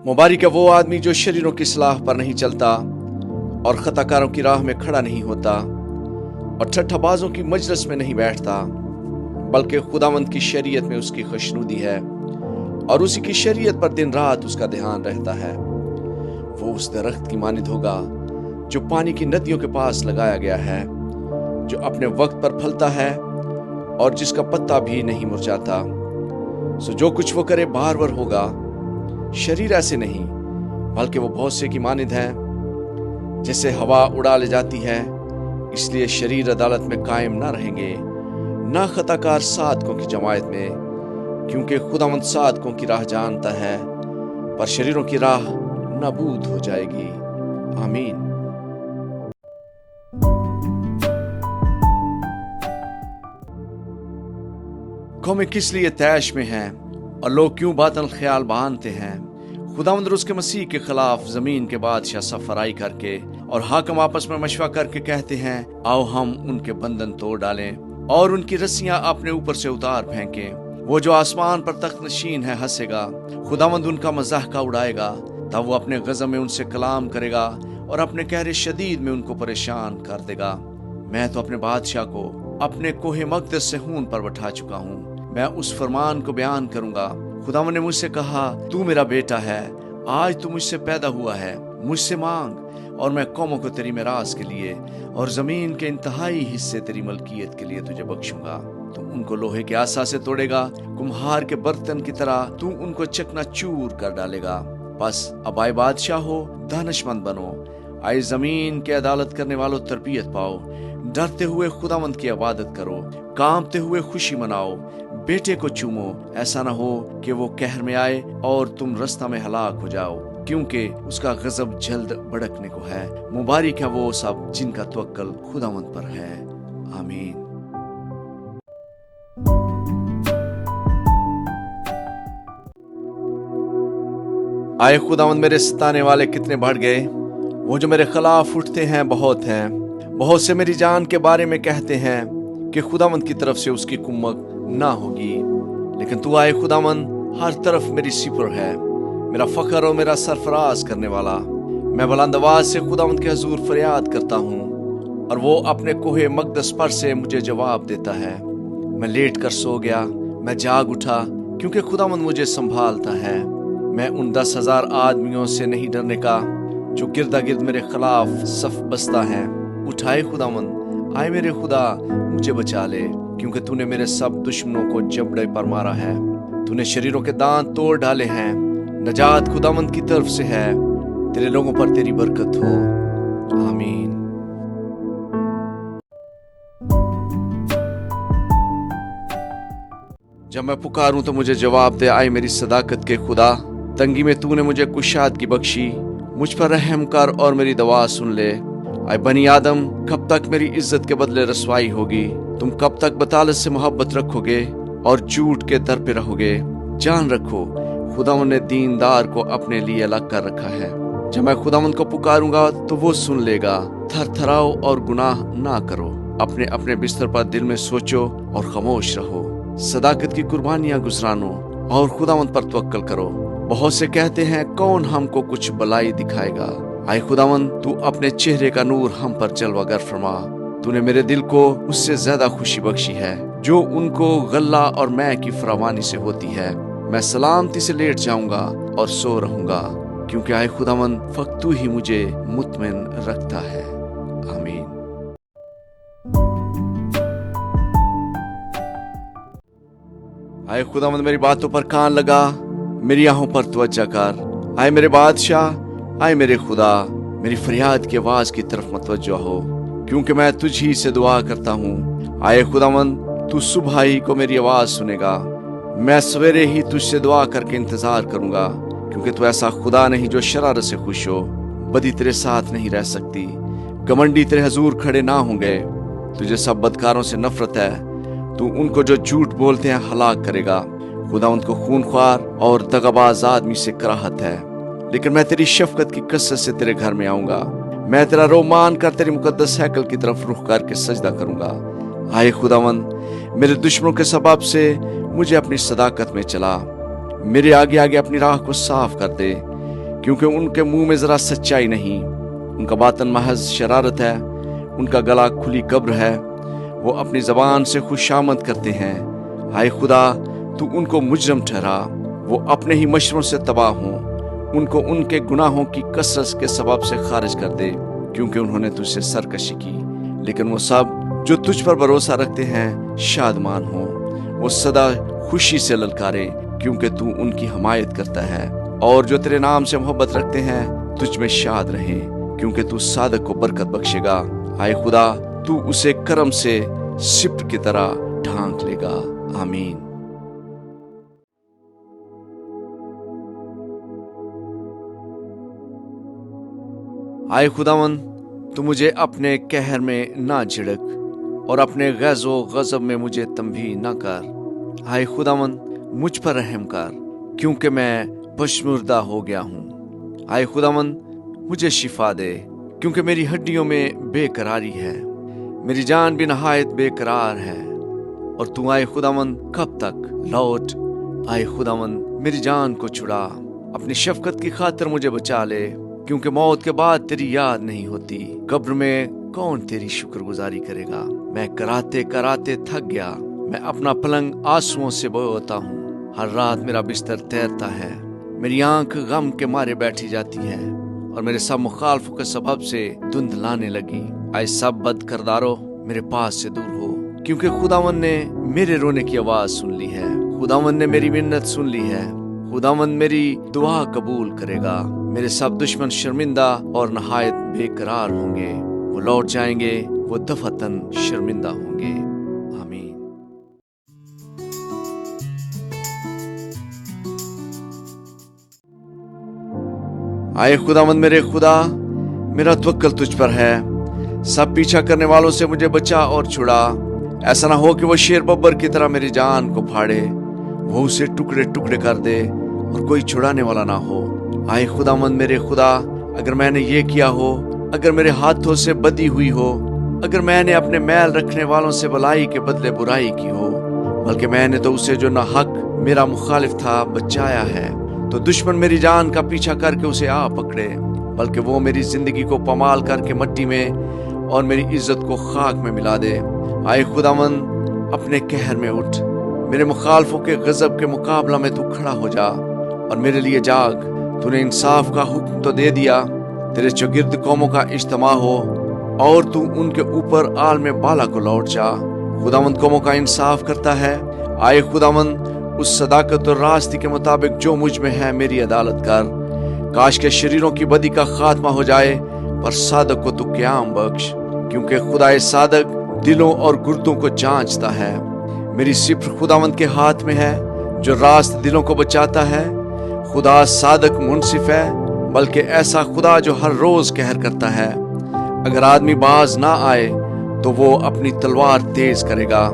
मुबारक है वो आदमी जो शरीरों की सलाह पर नहीं चलता और खताकारों की राह में खड़ा नहीं होता और ठट्ठाबाजों की मजलिस में नहीं बैठता, बल्कि खुदावंद की शरीयत में उसकी खुशनुदी है और उसी की शरीयत पर दिन रात उसका ध्यान रहता है। वो उस दरख्त की मानिद होगा जो पानी की नदियों के पास लगाया गया है, जो अपने वक्त पर फलता है और जिसका पत्ता भी नहीं मुरझाता। सो जो कुछ वो करे बार होगा। शरीर ऐसे नहीं, बल्कि वो बहुत से की मानिद है, जैसे हवा उड़ा ले जाती है। इसलिए शरीर अदालत में कायम ना रहेंगे, ना खताकार सादकों की जमायत में, क्योंकि खुदावंद सादकों की राह जानता है, पर शरीरों की राह नाबूद हो जाएगी। आमीन। कौमें किस लिए तैश में हैं और लोग क्यों बातल ख्याल बांधते हैं। खुदावंद उसके मसीह के खिलाफ जमीन के बादशाह सफराई करके और हाकम आपस में मशवरा करके कहते हैं, आओ हम उनके बंधन तोड़ डालें और उनकी रस्सियां अपने ऊपर से उतार फेंकें। वो जो आसमान पर तख्त नशीन है हंसेगा, खुदावंद उनका मजाक उड़ाएगा। तब वो अपने गज़ब में उनसे कलाम करेगा और अपने कहरे शदीद में उनको परेशान कर देगा। मैं तो अपने बादशाह को अपने कोहे मक़दस से खून पर बैठा चुका हूँ। मैं उस फरमान को बयान करूंगा। खुदावंद ने मुझसे कहा, तू मेरा बेटा है, आज तू मुझसे पैदा हुआ है। मुझसे मांग और मैं कौमों को तेरी मिरास के लिए और जमीन के इंतहाई हिस्से तेरी मलकियत के लिए तुझे बख्शूंगा। तू उनको लोहे के आसा से तोड़ेगा, कुम्हार के बर्तन की तरह तू उनको चकनाचूर कर डालेगा। बस अब आए बादशाह हो, दानिशमंद बनो। आए जमीन के अदालत करने वालों तरबियत पाओ। डरते हुए खुदावंद की इबादत करो, कांपते हुए खुशी मनाओ। बेटे को चूमो, ऐसा ना हो कि वो कहर में आए और तुम रास्ता में हलाक हो जाओ, क्योंकि उसका गजब जल्द भड़कने को है। मुबारक है वो सब जिनका तवक्कल खुदावंद पर है। आमीन। आए खुदावंद, मेरे सताने वाले कितने बढ़ गए। वो जो मेरे खिलाफ उठते हैं बहुत हैं। बहुत से मेरी जान के बारे में कहते हैं कि खुदावंद की तरफ से उसकी कुम्मत ना होगी। लेकिन तू आए खुदावंद हर तरफ मेरी सिपर है, मेरा फखर और मेरा सरफराज करने वाला। मैं बुलंद आवाज से खुदावंद के हुजूर फरियाद करता हूँ और वो अपने कोहे मक़दस पर से मुझे जवाब देता है। मैं लेट कर सो गया, मैं जाग उठा, क्योंकि खुदावंद मुझे संभालता है। मैं उन 10,000 आदमियों से नहीं डरने का जो गिरदा गिर्द मेरे खिलाफ सफ बसता है। उठाए खुदावंद, आए मेरे खुदा, मुझे बचा ले, क्योंकि तूने मेरे सब दुश्मनों को जबड़े पर मारा है। तूने शरीरों के दांत तोड़ डाले हैं। नजात खुदावंद की तरफ से है। तेरे लोगों पर तेरी बरकत हो। आमीन। जब मैं पुकारूं तो मुझे जवाब दे, आए मेरी सदाकत के खुदा। तंगी में तूने मुझे कुशादगी बख्शी, मुझ पर रहम कर और मेरी दवा सुन ले। आए बनी आदम, कब तक मेरी इज्जत के बदले रसवाई होगी। तुम कब तक बतालत से मोहब्बत रखोगे और झूठ के दर पे रहोगे। जान रखो, खुदावंद ने दीनदार को अपने लिए अलग कर रखा है। जब मैं खुदावंद को पुकारूंगा तो वो सुन लेगा। थरथराओ और गुनाह ना करो। अपने अपने बिस्तर पर दिल में सोचो और खामोश रहो। सदाकत की कुर्बानियां गुजरानो और खुदावंद पर तवक्कल करो। बहुत से कहते हैं, कौन हमको कुछ भलाई दिखाएगा। आए खुदावंद, तू अपने चेहरे का नूर हम पर जलवागर फरमा। तूने मेरे दिल को उससे ज्यादा खुशी बख्शी है जो उनको गल्ला और मैं की फरावानी से होती है। मैं सलामती से लेट जाऊंगा और सो रहूंगा, क्योंकि आए खुदावंद, फक्त तू ही मुझे मुतमइन रखता है। आमीन। आए खुदावंद, मेरी बातों पर कान लगा, मेरी आहों पर तवज्जो कर। आए मेरे बादशाह, आए मेरे खुदा, मेरी फरियाद की आवाज की तरफ मतवज्जो हो, क्योंकि मैं तुझ ही से दुआ करता हूँ। आए खुदावंद, तू सुबह ही को मेरी आवाज सुनेगा। मैं सवेरे ही तुझसे दुआ करके इंतजार करूंगा, क्योंकि तू ऐसा खुदा नहीं जो शरारत से खुश हो। बदी तेरे साथ नहीं रह सकती, घमंडी तेरे हुजूर खड़े ना होंगे। तुझे सब बदकारों से नफरत है। तू उनको जो झूठ बोलते हैं हलाक करेगा। खुदावंद को खूनख्वार और दगाबाज आदमी से कराहत है, लेकिन मैं तेरी शफकत की कसरत से तेरे घर में आऊंगा। मैं तेरा रो मान कर तेरे मुकद्दस हैकल की तरफ रुख करके सजदा करूंगा। आए खुदावंद, मेरे दुश्मनों के सबब से मुझे अपनी सदाकत में चला। मेरे आगे आगे अपनी राह को साफ कर दे, क्योंकि उनके मुंह में जरा सच्चाई नहीं। उनका बातन महज शरारत है, उनका गला खुली कब्र है। वो अपनी जबान से खुशामद करते हैं। हाय खुदा, तू उनको मुजरम ठहरा। वो अपने ही मशरों से तबाह हों। उनको उनके गुनाहों की कसरत के सबब से खारिज कर दे, क्योंकि उन्होंने तुझसे सरकशी की। लेकिन वो सब जो तुझ पर भरोसा रखते हैं शादमान हो। वो सदा खुशी से ललकारे, क्योंकि तू उनकी हमायत करता है। और जो तेरे नाम से मोहब्बत रखते हैं तुझ में शाद रहें, क्योंकि तू सादक को बरकत बख्शेगा। हाय खुदा, तू उसे करम से सिप्र की तरह ढांक लेगा। आमीन। हाय खुदावन, तू मुझे अपने कहर में ना झिड़क और अपने गैज़ो गज़ब में मुझे तंबीह ना कर। हाय खुदावन, मुझ पर रहम कर, क्योंकि मैं बशमुर्दा हो गया हूँ। हाय खुदावन, मुझे शिफा दे, क्योंकि मेरी हड्डियों में बेकरारी है। मेरी जान भी नहायत बेकरार है। और तू आए खुदावन कब तक लौट। आए खुदावन, मेरी जान को छुड़ा। अपनी शफकत की खातिर मुझे बचा ले, क्योंकि मौत के बाद तेरी याद नहीं होती। कब्र में कौन तेरी शुक्रगुजारी करेगा। मैं कराते कराते थक गया। मैं अपना पलंग आंसुओं से बोता हूँ। हर रात मेरा बिस्तर तैरता है। मेरी आंख गम के मारे बैठी जाती है, और मेरे सब मुखालफों के सबब से धुंध लाने लगी। आए सब बद करदारो मेरे पास से दूर हो, क्योंकि खुदावन ने मेरे रोने की आवाज सुन ली है। खुदावन ने मेरी मिन्नत सुन ली है। खुदावन मेरी दुआ कबूल करेगा। मेरे सब दुश्मन शर्मिंदा और नहायत बेकरार होंगे। वो लौट जाएंगे, वो दफतन शर्मिंदा होंगे। आमीन। आए खुदावंद मेरे खुदा, मेरा तवक्कल तुझ पर है। सब पीछा करने वालों से मुझे बचा और छुड़ा। ऐसा ना हो कि वो शेर बब्बर की तरह मेरी जान को फाड़े, वो उसे टुकड़े टुकड़े कर दे और कोई छुड़ाने वाला ना हो। आए खुदावंद मेरे खुदा, अगर मैंने ये किया हो, अगर मेरे हाथों से बदी हुई हो, अगर मैंने अपने मैल रखने वालों से भलाई के बदले बुराई की हो, बल्कि मैंने तो उसे जो नाहक मेरा मुखालिफ था बचाया है, तो दुश्मन मेरी जान का पीछा करके उसे आ पकड़े, बल्कि वो मेरी जिंदगी को पमाल करके मट्टी में और मेरी इज्जत को खाक में मिला दे। आए खुदावंद, अपने कहर में उठ। मेरे मुखालफों के गजब के मुकाबला में तू खड़ा हो जा और मेरे लिए जाग। तूने इंसाफ का हुक्म तो दे दिया। तेरे चौगिर्द कौमों का इज्तिमा हो और तू उनके ऊपर आल में बाला को लौट जा। खुदावंद कौमों का इंसाफ करता है। आए खुदावंद, उस सदाकत और रास्ते के मुताबिक जो मुझ में है मेरी अदालत कर। काश के शरीरों की बदी का खात्मा हो जाए, पर सादक को तू क़याम बख्श, क्योंकि खुदाए सादक दिलों और गुर्दों को जांचता है। मेरी सिफ्र खुदावंद के हाथ में है, जो रास्त दिलों को बचाता है। खुदा सादक मुनसिफ है, बल्कि ऐसा खुदा जो हर रोज कहर करता है। अगर आदमी बाज ना आए तो वो अपनी तलवार तेज करेगा।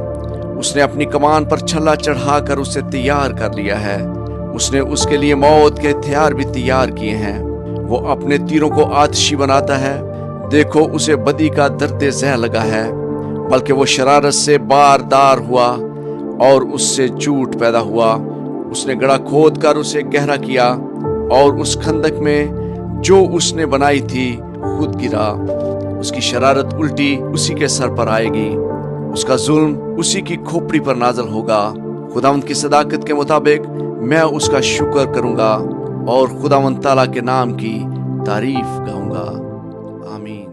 उसने अपनी कमान पर छल्ला चढ़ाकर उसे तैयार कर लिया है। उसने उसके लिए मौत के हथियार भी तैयार किए हैं। वो अपने तीरों को आतिशी बनाता है। देखो, उसे बदी का दर्द ज़ह लगा है, बल्कि वो शरारत से बारदार हुआ और उससे झूठ पैदा हुआ। उसने गड्ढा खोद कर उसे गहरा किया और उस खंदक में जो उसने बनाई थी खुद गिरा। उसकी शरारत उल्टी उसी के सर पर आएगी, उसका जुल्म उसी की खोपड़ी पर नाजल होगा। खुदावंद की सदाकत के मुताबिक मैं उसका शुक्र करूंगा और खुदावंद ताला के नाम की तारीफ गाऊंगा। आमीन।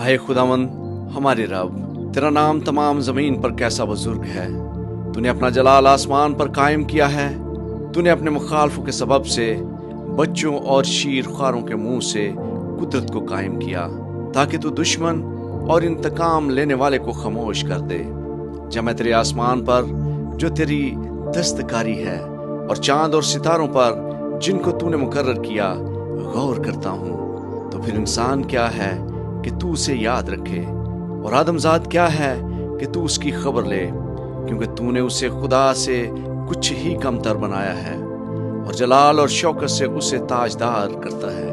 आए खुदावंद हमारे रब, तेरा नाम तमाम जमीन पर कैसा बुजुर्ग है। तूने अपना जलाल आसमान पर कायम किया है। तूने अपने मुखालफों के सबब से बच्चों और शीर ख्वारों के मुंह से कुदरत को कायम किया, ताकि तू दुश्मन और इंतकाम लेने वाले को खामोश कर दे। जब मैं तेरे आसमान पर जो तेरी दस्तकारी है और चांद और सितारों पर जिनको तूने मुकर्रर किया गौर करता हूँ, तो फिर इंसान क्या है कि तू उसे याद रखे, और आदमजात क्या है कि तू उसकी खबर ले, क्योंकि तूने उसे खुदा से कुछ ही कमतर बनाया है और जलाल और शौकत से उसे ताजदार करता है।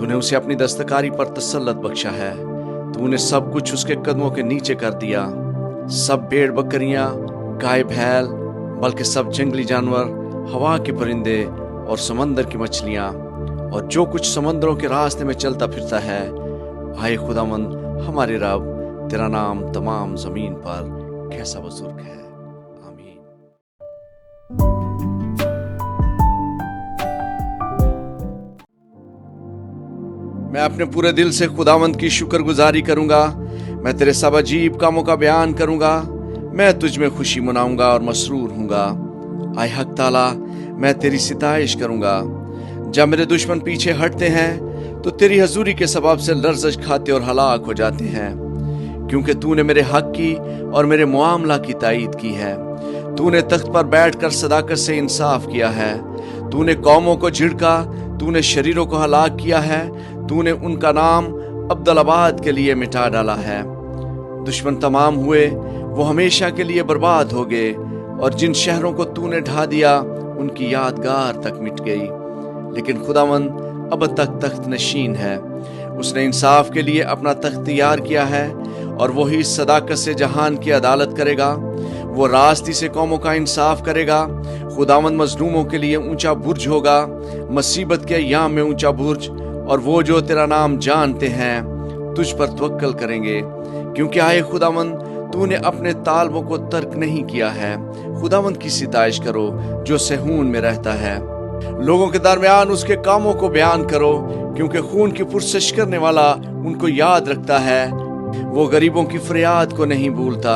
तूने उसे अपनी दस्तकारी पर तसल्लत बख्शा है। तूने सब कुछ उसके कदमों के नीचे कर दिया। सब भेड़ बकरियां, गाय बैल, बल्कि सब जंगली जानवर, हवा के परिंदे और समंदर की मछलियां और जो कुछ समंदरों के रास्ते में चलता फिरता है। आए खुदावंद हमारे रब, तेरा नाम तमाम जमीन पर कैसा बुजुर्ग है। आमीन। मैं अपने पूरे दिल से खुदावंद की शुक्रगुजारी करूंगा। मैं तेरे सब अजीब कामों का बयान करूंगा। मैं तुझ में खुशी मनाऊंगा और मसरूर हूंगा। आए हक ताला, मैं तेरी सिताइश करूंगा। जब मेरे दुश्मन पीछे हटते हैं तो तेरी हजूरी के सबब से लर्ज़श खाते और हलाक हो जाते हैं, क्योंकि तूने मेरे हक की और मेरे मुआमला की ताईद की है। तूने तख्त पर बैठकर सदाकत से इंसाफ किया है। तूने कौमों को झिड़का, तूने शरीरों को हलाक किया है। तूने उनका नाम अब्दुलाबाद के लिए मिटा डाला है। दुश्मन तमाम हुए, वो हमेशा के लिए बर्बाद हो गए, और जिन शहरों को तूने ढा दिया उनकी यादगार तक मिट गई। लेकिन खुदावंद अब तक तख्त नशीन है। उसने इंसाफ के लिए अपना तख्त तैयार किया है, और वही सदाकत से जहान की अदालत करेगा। वो रास्ती से कौमों का इंसाफ करेगा। खुदावंद मजलूमों के लिए ऊंचा बुर्ज होगा, मुसीबत के अय्याम में ऊंचा बुर्ज। और वो जो तेरा नाम जानते हैं तुझ पर तवक्कल करेंगे, क्योंकि आए खुदावंद तूने अपने तालबों को तर्क नहीं किया है। खुदावंद की सिताइश करो जो सहून में रहता है। लोगों के दरमियान उसके कामों को बयान करो, क्योंकि खून की पुरसश करने वाला उनको याद रखता है। वो गरीबों की फरियाद को नहीं भूलता।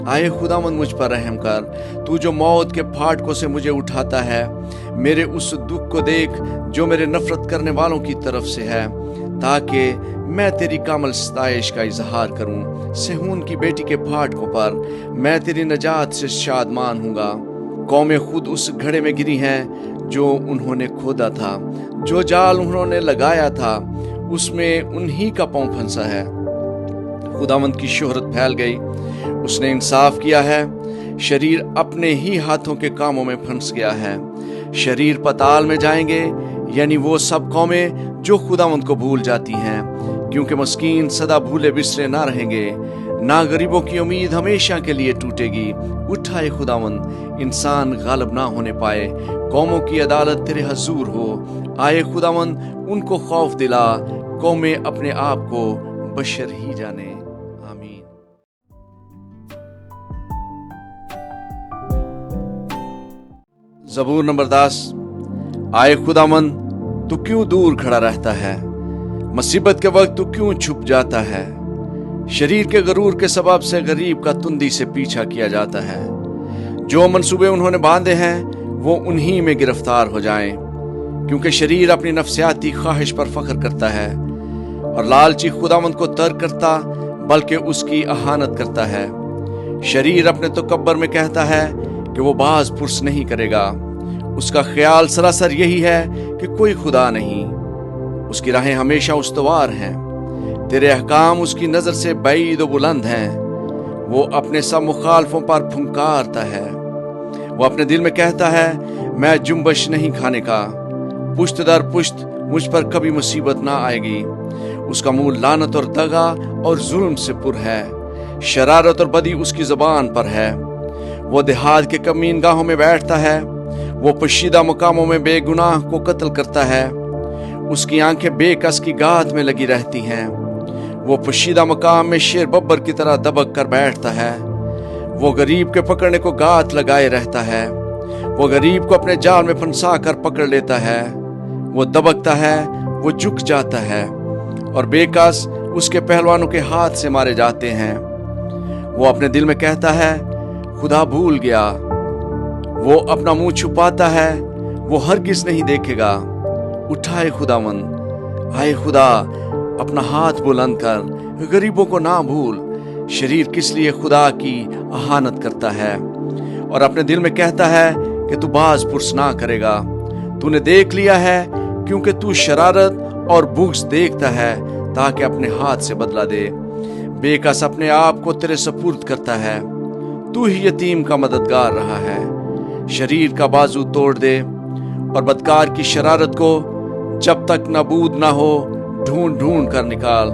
आए खुदावंद मुझ पर रहम कर। तू जो मौत के फाटकों से मुझे उठाता है, मेरे उस दुख को देख जो मेरे नफरत करने वालों की तरफ से है, ताकि मैं तेरी कामल सताइश का इजहार करूं। सहून की बेटी के फाटकों पर मैं तेरी नजात से शादमान हूँगा। कौमें खुद उस घड़े में गिरी हैं जो उन्होंने खोदा था। जो जाल उन्होंने लगाया था उसमें उन्हीं का पांव फंसा है। खुदावंद की शोहरत फैल गई, उसने इंसाफ किया है। शरीर अपने ही हाथों के कामों में फंस गया है। शरीर पताल में जाएंगे, यानी वो सब कौमें जो खुदावंद को भूल जाती हैं, क्योंकि मस्कीन सदा भूले बिसरे ना रहेंगे, ना गरीबों की उम्मीद हमेशा के लिए टूटेगी। उठाए खुदावंद, इंसान गालिब ना होने पाए। कौमों की अदालत तेरे हजूर हो। आए खुदावंद, उनको खौफ दिला। कौमें अपने आप को बशर ही जाने। आमीन। ज़बूर नंबर 10। आए खुदावंद, तू क्यों दूर खड़ा रहता है? मुसीबत के वक्त तू क्यों छुप जाता है? शरीर के गरूर के सबब से गरीब का तुंदी से पीछा किया जाता है। जो मंसूबे उन्होंने बांधे हैं वो उन्हीं में गिरफ्तार हो जाएं, क्योंकि शरीर अपनी नफसियाती ख्वाहिश पर फख्र करता है, और लालची खुदावंद को तर्क करता बल्कि उसकी अहानत करता है। शरीर अपने तकब्बर में कहता है कि वो बाज पुरस नहीं करेगा। उसका ख्याल सरासर यही है कि कोई खुदा नहीं। उसकी राहें हमेशा उस्तवार हैं। तेरे अहकाम उसकी नजर से बैद व बुलंद हैं। वो अपने सब मुखालफों पर फुंकारता है। वो अपने दिल में कहता है, मैं जुम्बश नहीं खाने का। पुश्त दर पुश्त मुझ पर कभी मुसीबत ना आएगी। उसका मुंह लानत और दगा और जुल्म से पुर है। शरारत और बदी उसकी जुबान पर है। वो देहात के कमीनगाहों में बैठता है। वो पोशीदा मकामों में बेगुनाह को कत्ल करता है। उसकी आंखें बेकस की गात में लगी रहती हैं। वो पोशीदा मकाम में शेर बब्बर की तरह दबक कर बैठता है। वो गरीब के पकड़ने को गात लगाए रहता है। वो गरीब को अपने जाल में फंसा कर पकड़ लेता है। वो दबकता है, वो झुक जाता है, और बेकस उसके पहलवानों के हाथ से मारे जाते हैं। वो अपने दिल में कहता है, खुदा भूल गया। वो अपना मुंह छुपाता है, वो हरगिज नहीं देखेगा। उठाए खुदावंद, आए खुदा, अपना हाथ बुलंद कर, गरीबों को ना भूल। शरीर किस लिए खुदा की अहानत करता है और अपने दिल में कहता है कि तू बाज पुरस ना करेगा। तूने देख लिया है, क्योंकि तू शरारत और बुग़्ज़ देखता है, ताकि अपने हाथ से बदला दे। बेकस अपने आप को तेरे सपुर्द करता है। तू ही यतीम का मददगार रहा है। शरीर का बाजू तोड़ दे और बदकार की शरारत को जब तक नाबूद ना हो ढूंढ ढूंढ कर निकाल।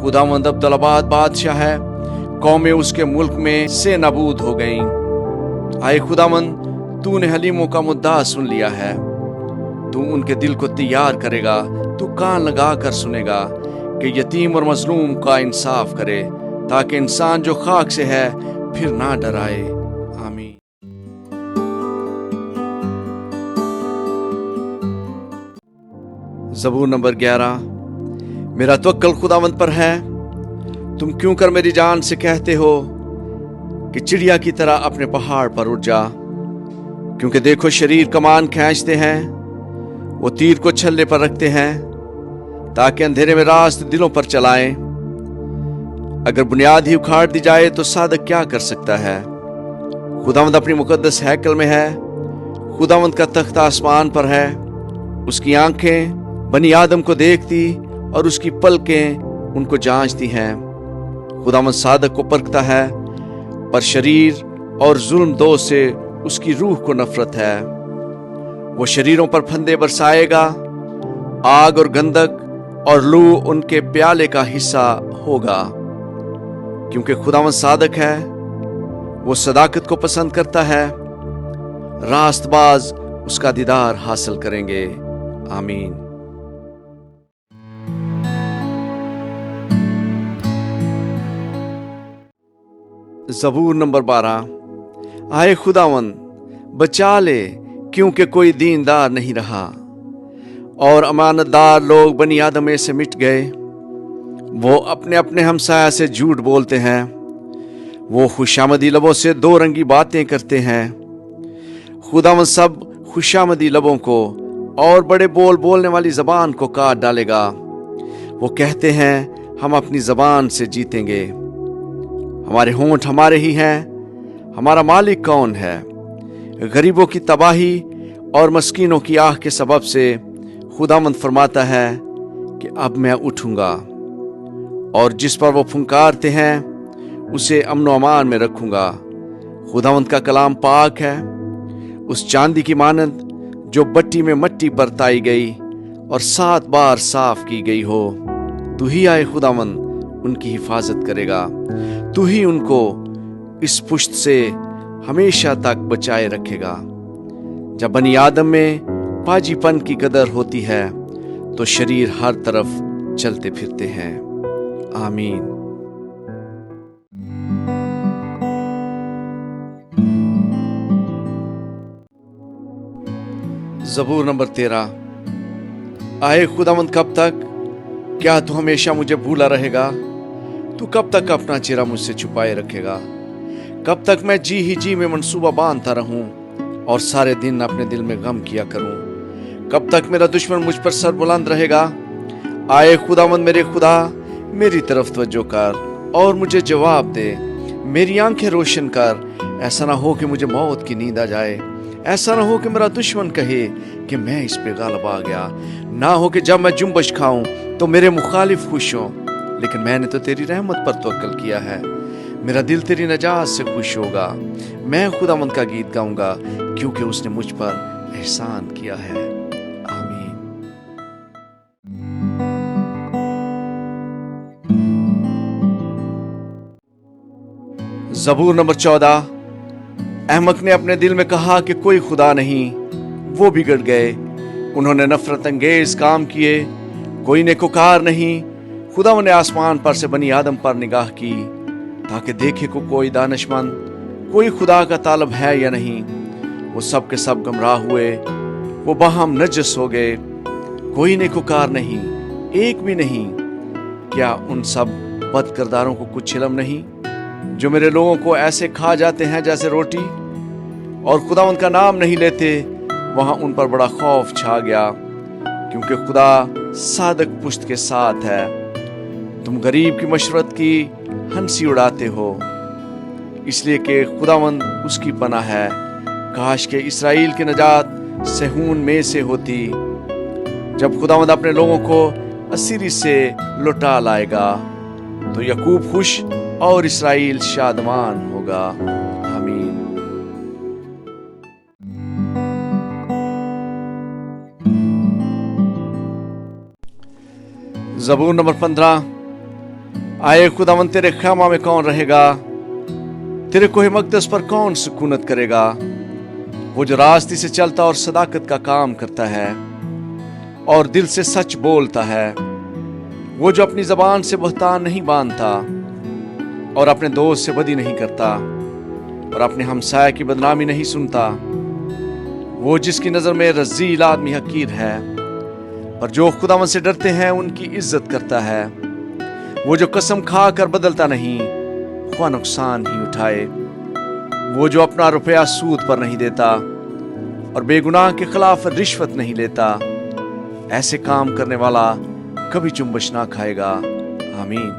खुदावंद अब्दुल्लाबाद बादशाह है, कौमें उसके मुल्क में से नबूद हो गईं। आए खुदावंद, तूने हलीमों का मुद्दा सुन लिया है। तू उनके दिल को तैयार करेगा, तू कान लगा कर सुनेगा कि यतीम और मजलूम का इंसाफ करे, ताकि इंसान जो खाक से है फिर ना डराए। आमीन। ज़बूर नंबर 11। मेरा तवक्कल खुदावंद पर है। तुम क्यों कर मेरी जान से कहते हो कि चिड़िया की तरह अपने पहाड़ पर उड़ जा। क्योंकि देखो, शरीर कमान खींचते हैं, वो तीर को छल्ले पर रखते हैं, ताकि अंधेरे में रास्त दिलों पर चलाएं। अगर बुनियाद ही उखाड़ दी जाए तो सादक क्या कर सकता है। खुदावंद अपनी मुकद्दस हैकल में है, खुदावंद का तख्त आसमान पर है। उसकी आंखें बनी आदम को देखती और उसकी पलकें उनको जांचती हैं। खुदावंद सादक को परखता है, पर शरीर और जुल्म दो से उसकी रूह को नफरत है। वो शरीरों पर फंदे बरसाएगा, आग और गंधक और लू उनके प्याले का हिस्सा होगा। क्योंकि खुदावंद सादक है, वो सदाकत को पसंद करता है। रास्तबाज उसका दीदार हासिल करेंगे। आमीन। ज़बूर नंबर 12। आए खुदावंद, बचा ले, क्योंकि कोई दीनदार नहीं रहा और अमानतदार लोग बनी आदम में से मिट गए। वो अपने अपने हमसाया से झूठ बोलते हैं, वो खुशामदी लबों से दो रंगी बातें करते हैं। खुदावंद सब खुशामदी लबों को और बड़े बोल बोलने वाली जबान को काट डालेगा। वो कहते हैं, हम अपनी जबान से जीतेंगे, हमारे होंठ हमारे ही हैं, हमारा मालिक कौन है। गरीबों की तबाही और मस्कीनों की आह के सबब से खुदावंद फरमाता है कि अब मैं उठूंगा और जिस पर वो फुंकारते हैं उसे अमन व अमान में रखूंगा। खुदावंद का कलाम पाक है, उस चांदी की मानंद जो बट्टी में मट्टी परताई गई और 7 बार साफ की गई हो। तू ही आए खुदावंद उनकी हिफाजत करेगा, तू ही उनको इस पुश्त से हमेशा तक बचाए रखेगा। जब बनी आदम में पाजीपन की कदर होती है तो शरीर हर तरफ चलते फिरते हैं। आमीन। ज़बूर नंबर 13। आए खुदावंद, कब तक? क्या तू हमेशा मुझे भूला रहेगा? तू कब तक अपना चेहरा मुझसे छुपाए रखेगा? कब तक मैं जी ही जी में मंसूबा बांधता रहूं और सारे दिन अपने दिल में गम किया करूं? कब तक मेरा दुश्मन मुझ पर सर बुलंद रहेगा? आए खुदावंद मेरे खुदा, मेरी तरफ तवज्जो कर और मुझे जवाब दे। मेरी आंखें रोशन कर, ऐसा ना हो कि मुझे मौत की नींद आ जाए। ऐसा ना हो कि मेरा दुश्मन कहे कि मैं इस पे गालिब आ गया। ना हो कि जब मैं जुम्बश खाऊं तो मेरे मुखालिफ खुश हों। लेकिन मैंने तो तेरी रहमत पर तवक्कल किया है, मेरा दिल तेरी नजात से खुश होगा। मैं खुदावंद का गीत गाऊंगा, क्योंकि उसने मुझ पर एहसान किया है। आमीन। ज़बूर नंबर 14। अहमक ने अपने दिल में कहा कि कोई खुदा नहीं, वो बिगड़ गए, उन्होंने नफरत अंगेज काम किए, कोई नेकोकार नहीं। खुदावंद ने आसमान पर से बनी आदम पर निगाह की, ताकि देखे को कोई दानिशमंद, कोई खुदा का तालब है या नहीं। वो सब के सब गुमराह हुए, वो बाहम नजस हो गए, कोई नेकोकार नहीं, एक भी नहीं। क्या उन सब बद किरदारों को कुछ इल्म नहीं, जो मेरे लोगों को ऐसे खा जाते हैं जैसे रोटी, और खुदावंद का नाम नहीं लेते? वहां उन पर बड़ा खौफ छा गया, क्योंकि खुदा सादक पुश्त के साथ है। तुम गरीब की मशरत की हंसी उड़ाते हो, इसलिए कि खुदावंद उसकी पनाह है। काश के इसराइल की नजात सहून में से होती, जब खुदावंद अपने लोगों को असीरी से लौटा लाएगा तो याकूब खुश और इसराइल शादमान होगा। आमीन। ज़बूर नंबर 15। आए खुदावन तेरे ख़ैमा में कौन रहेगा, तेरे कोहे मक़दस पर कौन सुकूनत करेगा। वो जो रास्ते से चलता और सदाकत का काम करता है और दिल से सच बोलता है, वो जो अपनी ज़बान से बहतान नहीं बांधता और अपने दोस्त से बदी नहीं करता और अपने हमसाया की बदनामी नहीं सुनता, वो जिसकी नज़र में रज़ील आदमी हकीर है, पर जो खुदावन से डरते हैं उनकी इज्जत करता है। वो जो कसम खा कर बदलता नहीं, ख्वाह नुकसान ही उठाए। वो जो अपना रुपया सूद पर नहीं देता और बेगुनाह के खिलाफ रिश्वत नहीं लेता, ऐसे काम करने वाला कभी चुम्बश ना खाएगा। आमीन।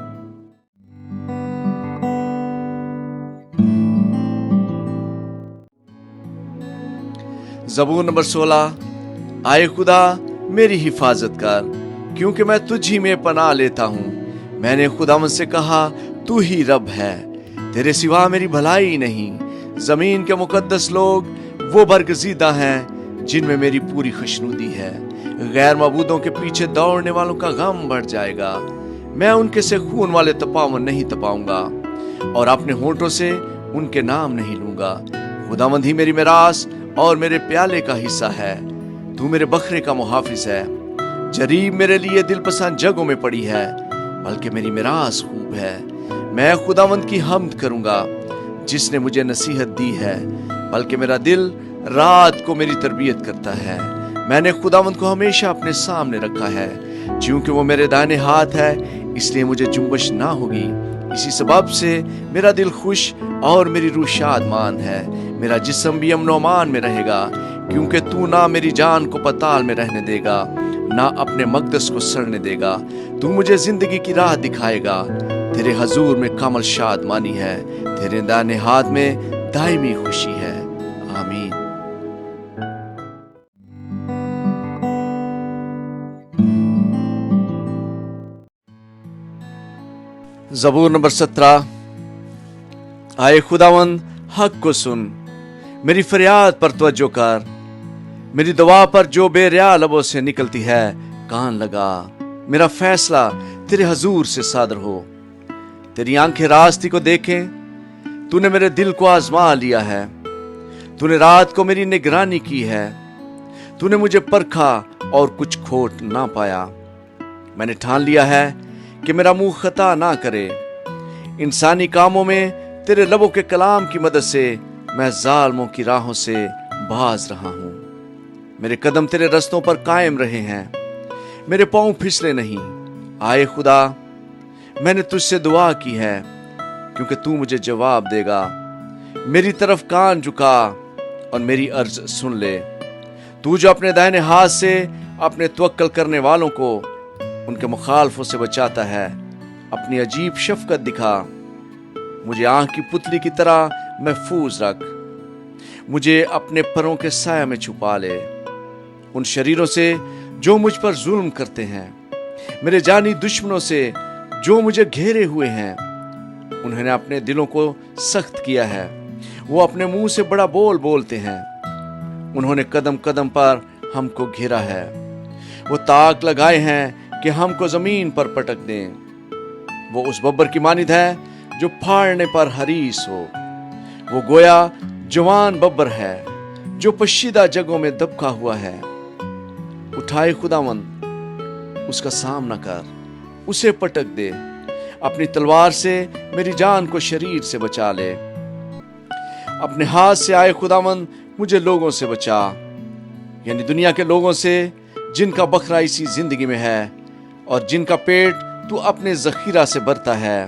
ज़बूर नंबर 16। आए खुदा मेरी हिफाजत कर, क्योंकि मैं तुझ ही में पनाह लेता हूँ। मैंने खुदावंद से कहा, तू ही रब है, तेरे सिवा मेरी भलाई नहीं। जमीन के मुकद्दस लोग वो बरगजीदा हैं जिनमें मेरी पूरी खुशनुदी है। गैर मबूदों के पीछे दौड़ने वालों का गम बढ़ जाएगा। मैं उनके से खून वाले तपावन नहीं तपाऊंगा और अपने होंठों से उनके नाम नहीं लूंगा। खुदावंद ही मेरी मिरास और मेरे प्याले का हिस्सा है। तू मेरे बकरे का मुहाफिज है। जरीब मेरे लिए दिलपसंद जगहों में पड़ी है, बल्कि मेरी मिरास खूब है। मैं खुदावंद की हम्द करूंगा जिसने मुझे नसीहत दी है, बल्कि मेरा दिल रात को मेरी तरबियत करता है। मैंने खुदावंद को हमेशा अपने सामने रखा है, क्योंकि वो मेरे दाहिने हाथ है, इसलिए मुझे जुम्बश ना होगी। इसी सबब से मेरा दिल खुश और मेरी रूह शादमान है। मेरा जिस्म भी अमन अमान में रहेगा, क्योंकि तू ना मेरी जान को पताल में रहने देगा, ना अपने मकदस को सड़ने देगा। तू मुझे जिंदगी की राह दिखाएगा। तेरे हजूर में कामल शादमानी है, तेरे दाहिने हाथ में दायमी खुशी है। आमीन। ज़बूर नंबर 17। आए खुदावंद हक को सुन, मेरी फरियाद पर तवज्जो कर। मेरी दुआ पर जो बेरिया लबों से निकलती है कान लगा। मेरा फैसला तेरे हजूर से सादर हो। तेरी आंखें रास्ते को देखें। तूने मेरे दिल को आजमा लिया है। तूने रात को मेरी निगरानी की है। तूने मुझे परखा और कुछ खोट ना पाया। मैंने ठान लिया है कि मेरा मुंह खता ना करे। इंसानी कामों में तेरे लबों के कलाम की मदद से मैं जालिमों की राहों से बाज रहा हूं। मेरे कदम तेरे रस्तों पर कायम रहे हैं, मेरे पांव फिसले नहीं। आए खुदा, मैंने तुझसे दुआ की है, क्योंकि तू मुझे जवाब देगा। मेरी तरफ कान झुका और मेरी अर्ज सुन ले। तू जो अपने दाहिने हाथ से अपने तवक्कल करने वालों को उनके मुखालफों से बचाता है, अपनी अजीब शफकत दिखा। मुझे आंख की पुतली की तरह महफूज रख। मुझे अपने परों के साया में छुपा ले उन शरीरों से जो मुझ पर जुल्म करते हैं, मेरे जानी दुश्मनों से जो मुझे घेरे हुए हैं। उन्होंने अपने दिलों को सख्त किया है, वो अपने मुंह से बड़ा बोल बोलते हैं। उन्होंने कदम कदम पर हमको घेरा है। वो ताक लगाए हैं कि हमको जमीन पर पटक दें। वो उस बब्बर की मानिद है जो फाड़ने पर हरीस हो। वो गोया जवान बब्बर है जो पशीदा जगहों में दबका हुआ है। उठाए खुदावंद, उसका सामना कर, उसे पटक दे। अपनी तलवार से मेरी जान को शरीर से बचा ले। अपने हाथ से आए खुदावंद, मुझे लोगों से बचा, यानी दुनिया के लोगों से जिनका बखरा इसी जिंदगी में है और जिनका पेट तू अपने जखीरा से भरता है।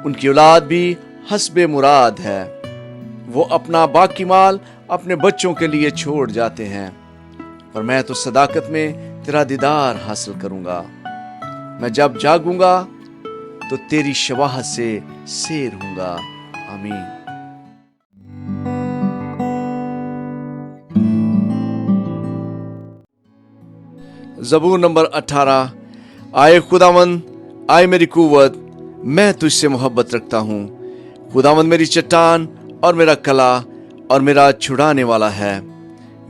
उनकी औलाद भी हस्बे मुराद है। वो अपना बाकी माल अपने बच्चों के लिए छोड़ जाते हैं, पर मैं तो सदाकत में तेरा दीदार हासिल करूंगा। मैं जब जागूंगा तो तेरी शवाहत से सैर होऊंगा। आमीन। ज़बूर नंबर 18। आए खुदावंद, आए मेरी कुव्वत, मैं तुझसे मोहब्बत रखता हूँ। खुदावंद मेरी चट्टान और मेरा कला और मेरा छुड़ाने वाला है।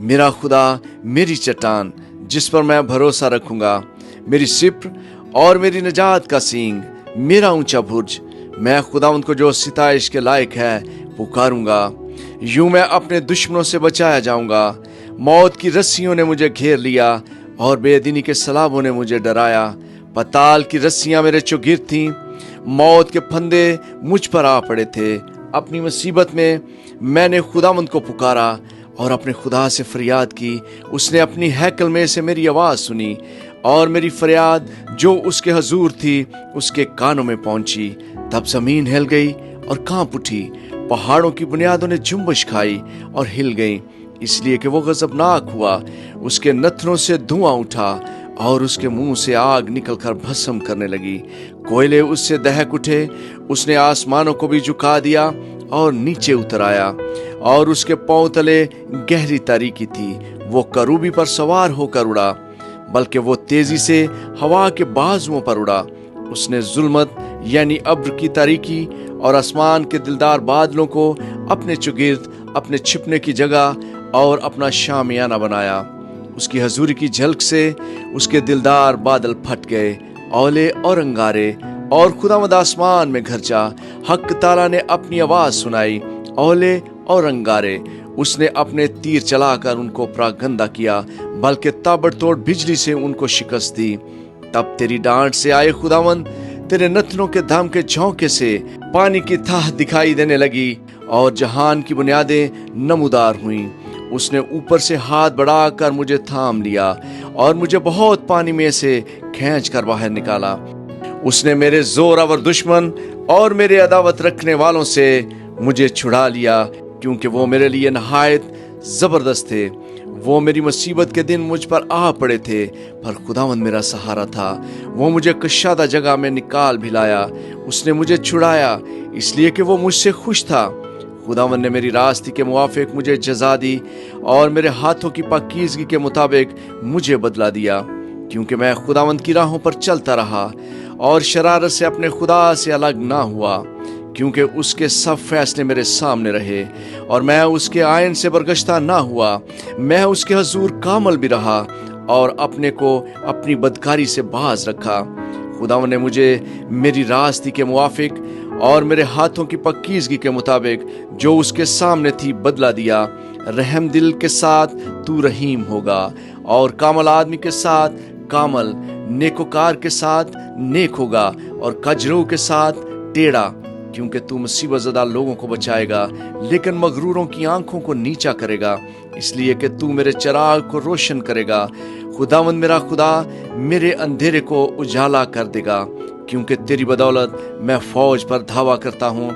मेरा खुदा मेरी चट्टान जिस पर मैं भरोसा रखूंगा, मेरी सिप्र और मेरी निजात का सींग, मेरा ऊंचा बुर्ज। मैं खुदावंद को जो सिताइश के लायक है पुकारूंगा। यूं मैं अपने दुश्मनों से बचाया जाऊंगा। मौत की रस्सियों ने मुझे घेर लिया और बेदीनी के सलाबों ने मुझे डराया। पताल की रस्सियां मेरे चौगिर्द थीं, मौत के फंदे मुझ पर आ पड़े थे। अपनी मुसीबत में मैंने खुदावंद को पुकारा और अपने खुदा से फरियाद की। उसने अपनी हैकल में से मेरी आवाज़ सुनी और मेरी फरियाद जो उसके हजूर थी उसके कानों में पहुंची। तब जमीन हिल गई और कांप उठी, पहाड़ों की बुनियादों ने जुम्बश खाई और हिल गई, इसलिए कि वो गजबनाक हुआ। उसके नथनों से धुआं उठा और उसके मुंह से आग निकलकर भस्म करने लगी। कोयले उससे दहक उठे। उसने आसमानों को भी झुका दिया और नीचे उतर आया और उसके पांव तले गहरी तारीकी थी। वो करूबी पर सवार होकर उड़ा, बल्कि वो तेजी से हवा के बाजुओं पर उड़ा। उसने जुल्मत यानी अब्र की तारीकी और आसमान के दिलदार बादलों को अपने चुगिर्द, अपने छिपने की जगह और अपना शामियाना बनाया। उसकी हजूरी की झलक से उसके दिलदार बादल फट गए, औले और अंगारे, और खुदावंद आसमान में गरजा। हक ताला ने अपनी आवाज सुनाई, औले और अंगारे। उसने अपने तीर चलाकर उनको प्रागंदा किया, बल्कि ताबड़तोड़ बिजली से उनको शिकस्त दी। तब तेरी डांट से आए खुदावंद, तेरे नथनों के दाम के झोंके से पानी की थाह दिखाई देने लगी और जहान की बुनियादें नमूदार हुईं। उसने ऊपर से हाथ बढ़ाकर मुझे थाम लिया और मुझे बहुत पानी में से खींच कर बाहर निकाला। उसने मेरे जोरावर दुश्मन और मेरे अदावत रखने वालों से मुझे छुड़ा लिया, क्योंकि वो मेरे लिए नहायत जबरदस्त थे। वो मेरी मुसीबत के दिन मुझ पर आ पड़े थे, पर खुदावंद मेरा सहारा था। वो मुझे कशादा जगह में निकाल भी लाया। उसने मुझे छुड़ाया इसलिए कि वो मुझसे खुश था। खुदावंद ने मेरी रास्ते के मुआफिक मुझे जजा दी और मेरे हाथों की पाकीज़गी के मुताबिक मुझे बदला दिया, क्योंकि मैं खुदावंद की राहों पर चलता रहा और शरारत से अपने खुदा से अलग ना हुआ। क्योंकि उसके सब फैसले मेरे सामने रहे और मैं उसके आयन से बरगश्ता ना हुआ। मैं उसके हजूर कामल भी रहा और अपने को अपनी बदकारी से बाज रखा। खुदावंद ने मुझे मेरी रास्ते के मुआफिक और मेरे हाथों की पाकीज़गी के मुताबिक जो उसके सामने थी बदला दिया। रहम दिल के साथ तू रहीम होगा और कामल आदमी के साथ कामल, नेकोकार के साथ नेक होगा और कजरू के साथ टेढ़ा। क्योंकि तू मुसीबत ज़दा लोगों को बचाएगा, लेकिन मगरूरों की आंखों को नीचा करेगा, इसलिए कि तू मेरे चिराग को रोशन करेगा। खुदावंद मेरा खुदा मेरे अंधेरे को उजाला कर देगा, क्योंकि तेरी बदौलत मैं फौज पर धावा करता हूँ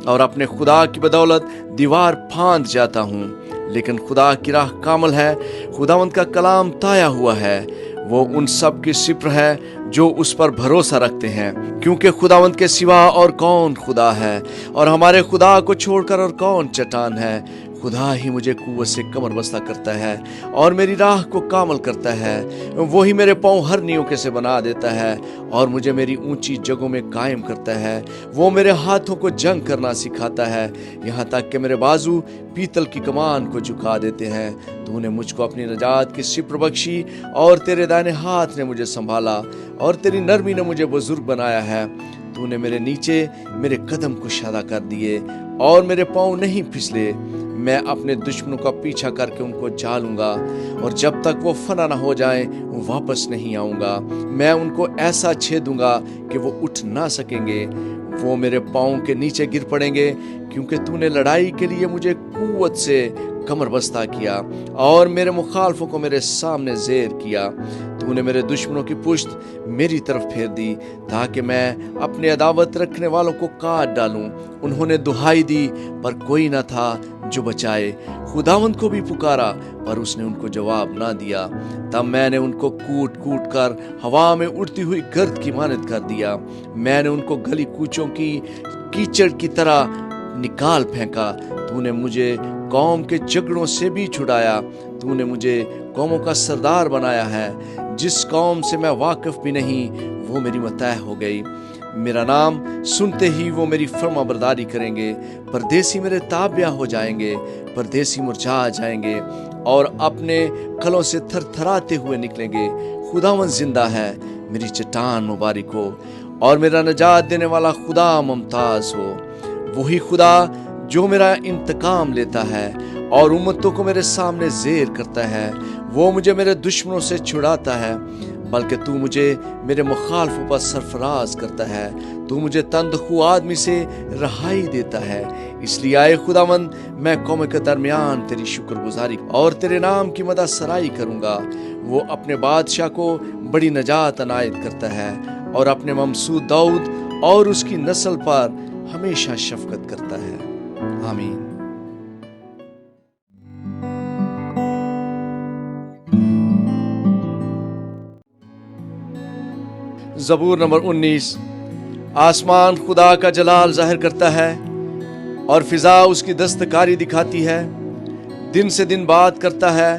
और अपने खुदा की बदौलत दीवार फांद जाता हूँ। लेकिन खुदा की राह कामल है, खुदावंद का कलाम ताया हुआ है। वो उन सब की सिप्र है जो उस पर भरोसा रखते हैं, क्योंकि खुदावंद के सिवा और कौन खुदा है, और हमारे खुदा को छोड़कर और कौन चट्टान है। खुदा ही मुझे कुव्वत से कमर बस्ता करता है और मेरी राह को कामल करता है। वही मेरे पाँव हरनियों के से बना देता है और मुझे मेरी ऊंची जगहों में कायम करता है। वो मेरे हाथों को जंग करना सिखाता है, यहाँ तक कि मेरे बाजू पीतल की कमान को झुका देते हैं। तूने मुझको अपनी नजात की सिप्र बख्शी और तेरे दाहिने हाथ ने मुझे संभाला और तेरी नरमी ने मुझे बुजुर्ग बनाया है। तूने मेरे नीचे मेरे कदम कुशादा कर दिए और मेरे पाँव नहीं फिसले। मैं अपने दुश्मनों का पीछा करके उनको झालूंगा और जब तक वो फना ना हो जाए वापस नहीं आऊंगा। मैं उनको ऐसा छेदूंगा कि वो उठ ना सकेंगे। वो मेरे पाँव के नीचे गिर पड़ेंगे, क्योंकि तूने लड़ाई के लिए मुझे कुव्वत से कमर बस्ता किया और मेरे मुखालफों को मेरे सामने ज़ेर किया। तूने मेरे दुश्मनों की पुश्त मेरी तरफ फेर दी, ताकि मैं अपने अदावत रखने वालों को काट डालूं। उन्होंने दुहाई दी, पर कोई न था जो बचाए। खुदावंद को भी पुकारा, पर उसने उनको जवाब ना दिया। तब मैंने उनको कूट कूट कर हवा में उड़ती हुई गर्द की मानद कर दिया। मैंने उनको गली कूचों की कीचड़ की तरह निकाल फेंका। तूने मुझे कौम के झगड़ों से भी छुड़ाया। तूने मुझे कौमों का सरदार बनाया है। जिस कौम से मैं वाकिफ भी नहीं, वो मेरी मतह हो गई। मेरा नाम सुनते ही वो मेरी फर्माबरदारी करेंगे। परदेसी मेरे ताबिया हो जाएंगे, परदेसी मुरझा जाएंगे और अपने कलों से थरथराते हुए निकलेंगे। खुदावंद जिंदा है, मेरी चट्टान मुबारक हो और मेरा निजात देने वाला खुदा मुमताज हो। वही खुदा जो मेरा इंतकाम लेता है और उम्मतों को मेरे सामने ज़ेर करता है। वो मुझे मेरे दुश्मनों से छुड़ाता है, बल्कि तू मुझे मेरे मुखालफों पर सरफराज करता है। तू मुझे तंदखू आदमी से रहाई देता है। इसलिए आए खुदावंद, मैं कौम के दरमियान तेरी शुक्रगुजारी और तेरे नाम की मदद सराई करूँगा। वो अपने बादशाह को बड़ी नजात अनायत करता है और अपने ममसूद दाऊद और उसकी नस्ल पर हमेशा शफकत करता है। आमीन। ज़बूर नंबर 19। आसमान खुदा का जलाल जाहिर करता है और फिजा उसकी दस्तकारी दिखाती है। दिन से दिन बात करता है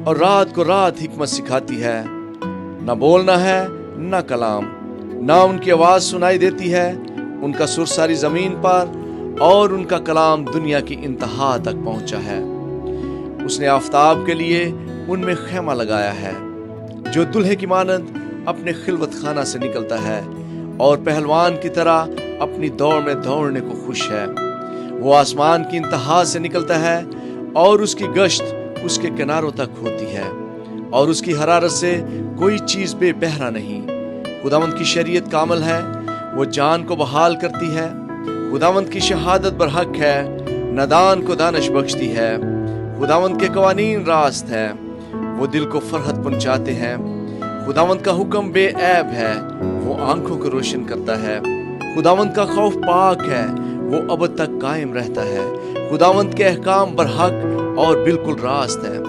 और रात को रात हिकमत सिखाती है। न बोलना है न कलाम, न उनकी आवाज़ सुनाई देती है। उनका सुर सारी ज़मीन पर और उनका कलाम दुनिया की इंतहा तक पहुंचा है। उसने आफताब के लिए उनमें खैमा लगाया है, जो दुल्हे की मानद अपने खिलवत खाना से निकलता है और पहलवान की तरह अपनी दौड़ में दौड़ने को खुश है। वो आसमान की इंतहा से निकलता है और उसकी गश्त उसके किनारों तक होती है और उसकी हरारत से कोई चीज़ बेबहरा नहीं। खुदावंद की शरीयत कामल है, वो जान को बहाल करती है। खुदावंद की शहादत बरहक है, नदान को दानिश बख्शती है। खुदावंद के कवानीन रास्त है, वो दिल को फरहत पहुंचाते हैं। खुदावंद का हुक्म बेऐब है, वो आंखों को रोशन करता है। खुदावंद का खौफ पाक है, वो अब तक कायम रहता है। खुदावंद के अहकाम बरहक और बिल्कुल रास्त है।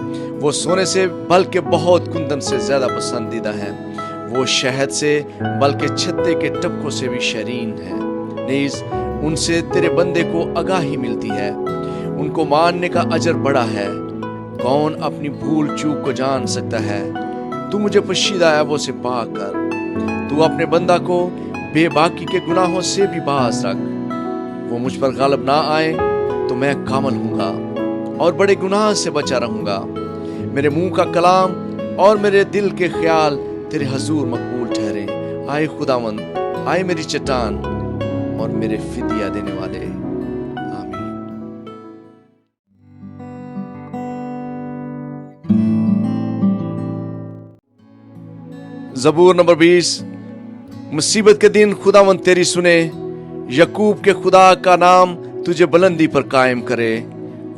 वो सोने से बल्कि बहुत कुंदन से ज्यादा पसंदीदा है। वो शहद से बल्कि छत्ते के टपकों से भी शरीन है। नीज उनसे तेरे बंदे को आगाही मिलती है, उनको मानने का अजर बड़ा है। कौन अपनी भूल चूक को जान सकता है? तू मुझे पोशीदा ऐबों से पाक कर। तू अपने बंदा को बेबाकी के गुनाहों से भी बाज रख। वो मुझ पर गालिब ना आए तो मैं कामल हूँगा और बड़े गुनाह से बचा रहूँगा। मेरे मुंह का कलाम और मेरे दिल के ख्याल तेरे हजूर मकबूल ठहरे। आए खुदावंद, आए मेरी चट्टान और मेरे फिदिया देने वाले। आमीन। ज़बूर नंबर 20। मुसीबत के दिन खुदावंद तेरी सुने, यकूब के खुदा का नाम तुझे बुलंदी पर कायम करे।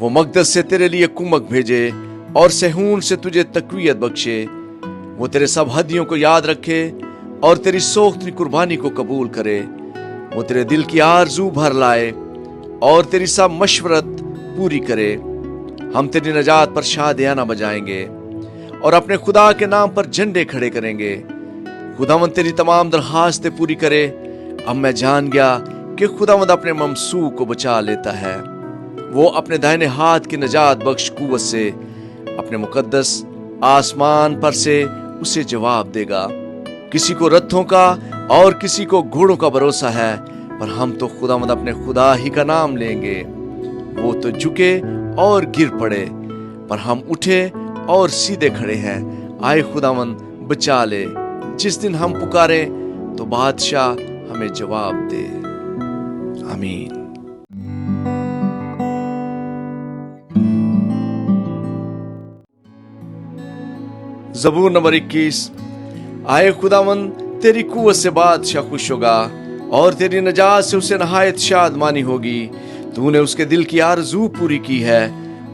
वो मकदस से तेरे लिए कुमक भेजे और सहून से तुझे तकवीयत बख्शे। वो तेरे सब हदियों को याद रखे और तेरी सोख्ती कुर्बानी को कबूल करे। वो तेरे दिल की आरजू भर लाए और तेरी सब मशवरत पूरी करे। हम तेरी नजात पर शादियाना बजाएंगे और अपने खुदा के नाम पर झंडे खड़े करेंगे। खुदावंद तेरी तमाम दरखास्तें पूरी करे। अब मैं जान गया कि खुदावंद अपने ममसू को बचा लेता है। वो अपने दाहिने हाथ की नजात बख्श कुव्वत से अपने मुकद्दस आसमान पर से उसे जवाब देगा। किसी को रथों का और किसी को घोड़ों का भरोसा है, पर हम तो खुदावंद अपने खुदा ही का नाम लेंगे। वो तो झुके और गिर पड़े, पर हम उठे और सीधे खड़े हैं। आए खुदावंद, बचा ले। जिस दिन हम पुकारे तो बादशाह हमें जवाब दे। आमीन। ज़बूर नंबर 21। आए खुदावंद, तेरी कुव्वत से बादशाह खुश होगा और तेरी नजात से उसे नहायत शादमानी होगी। तूने उसके दिल की आरज़ू पूरी की है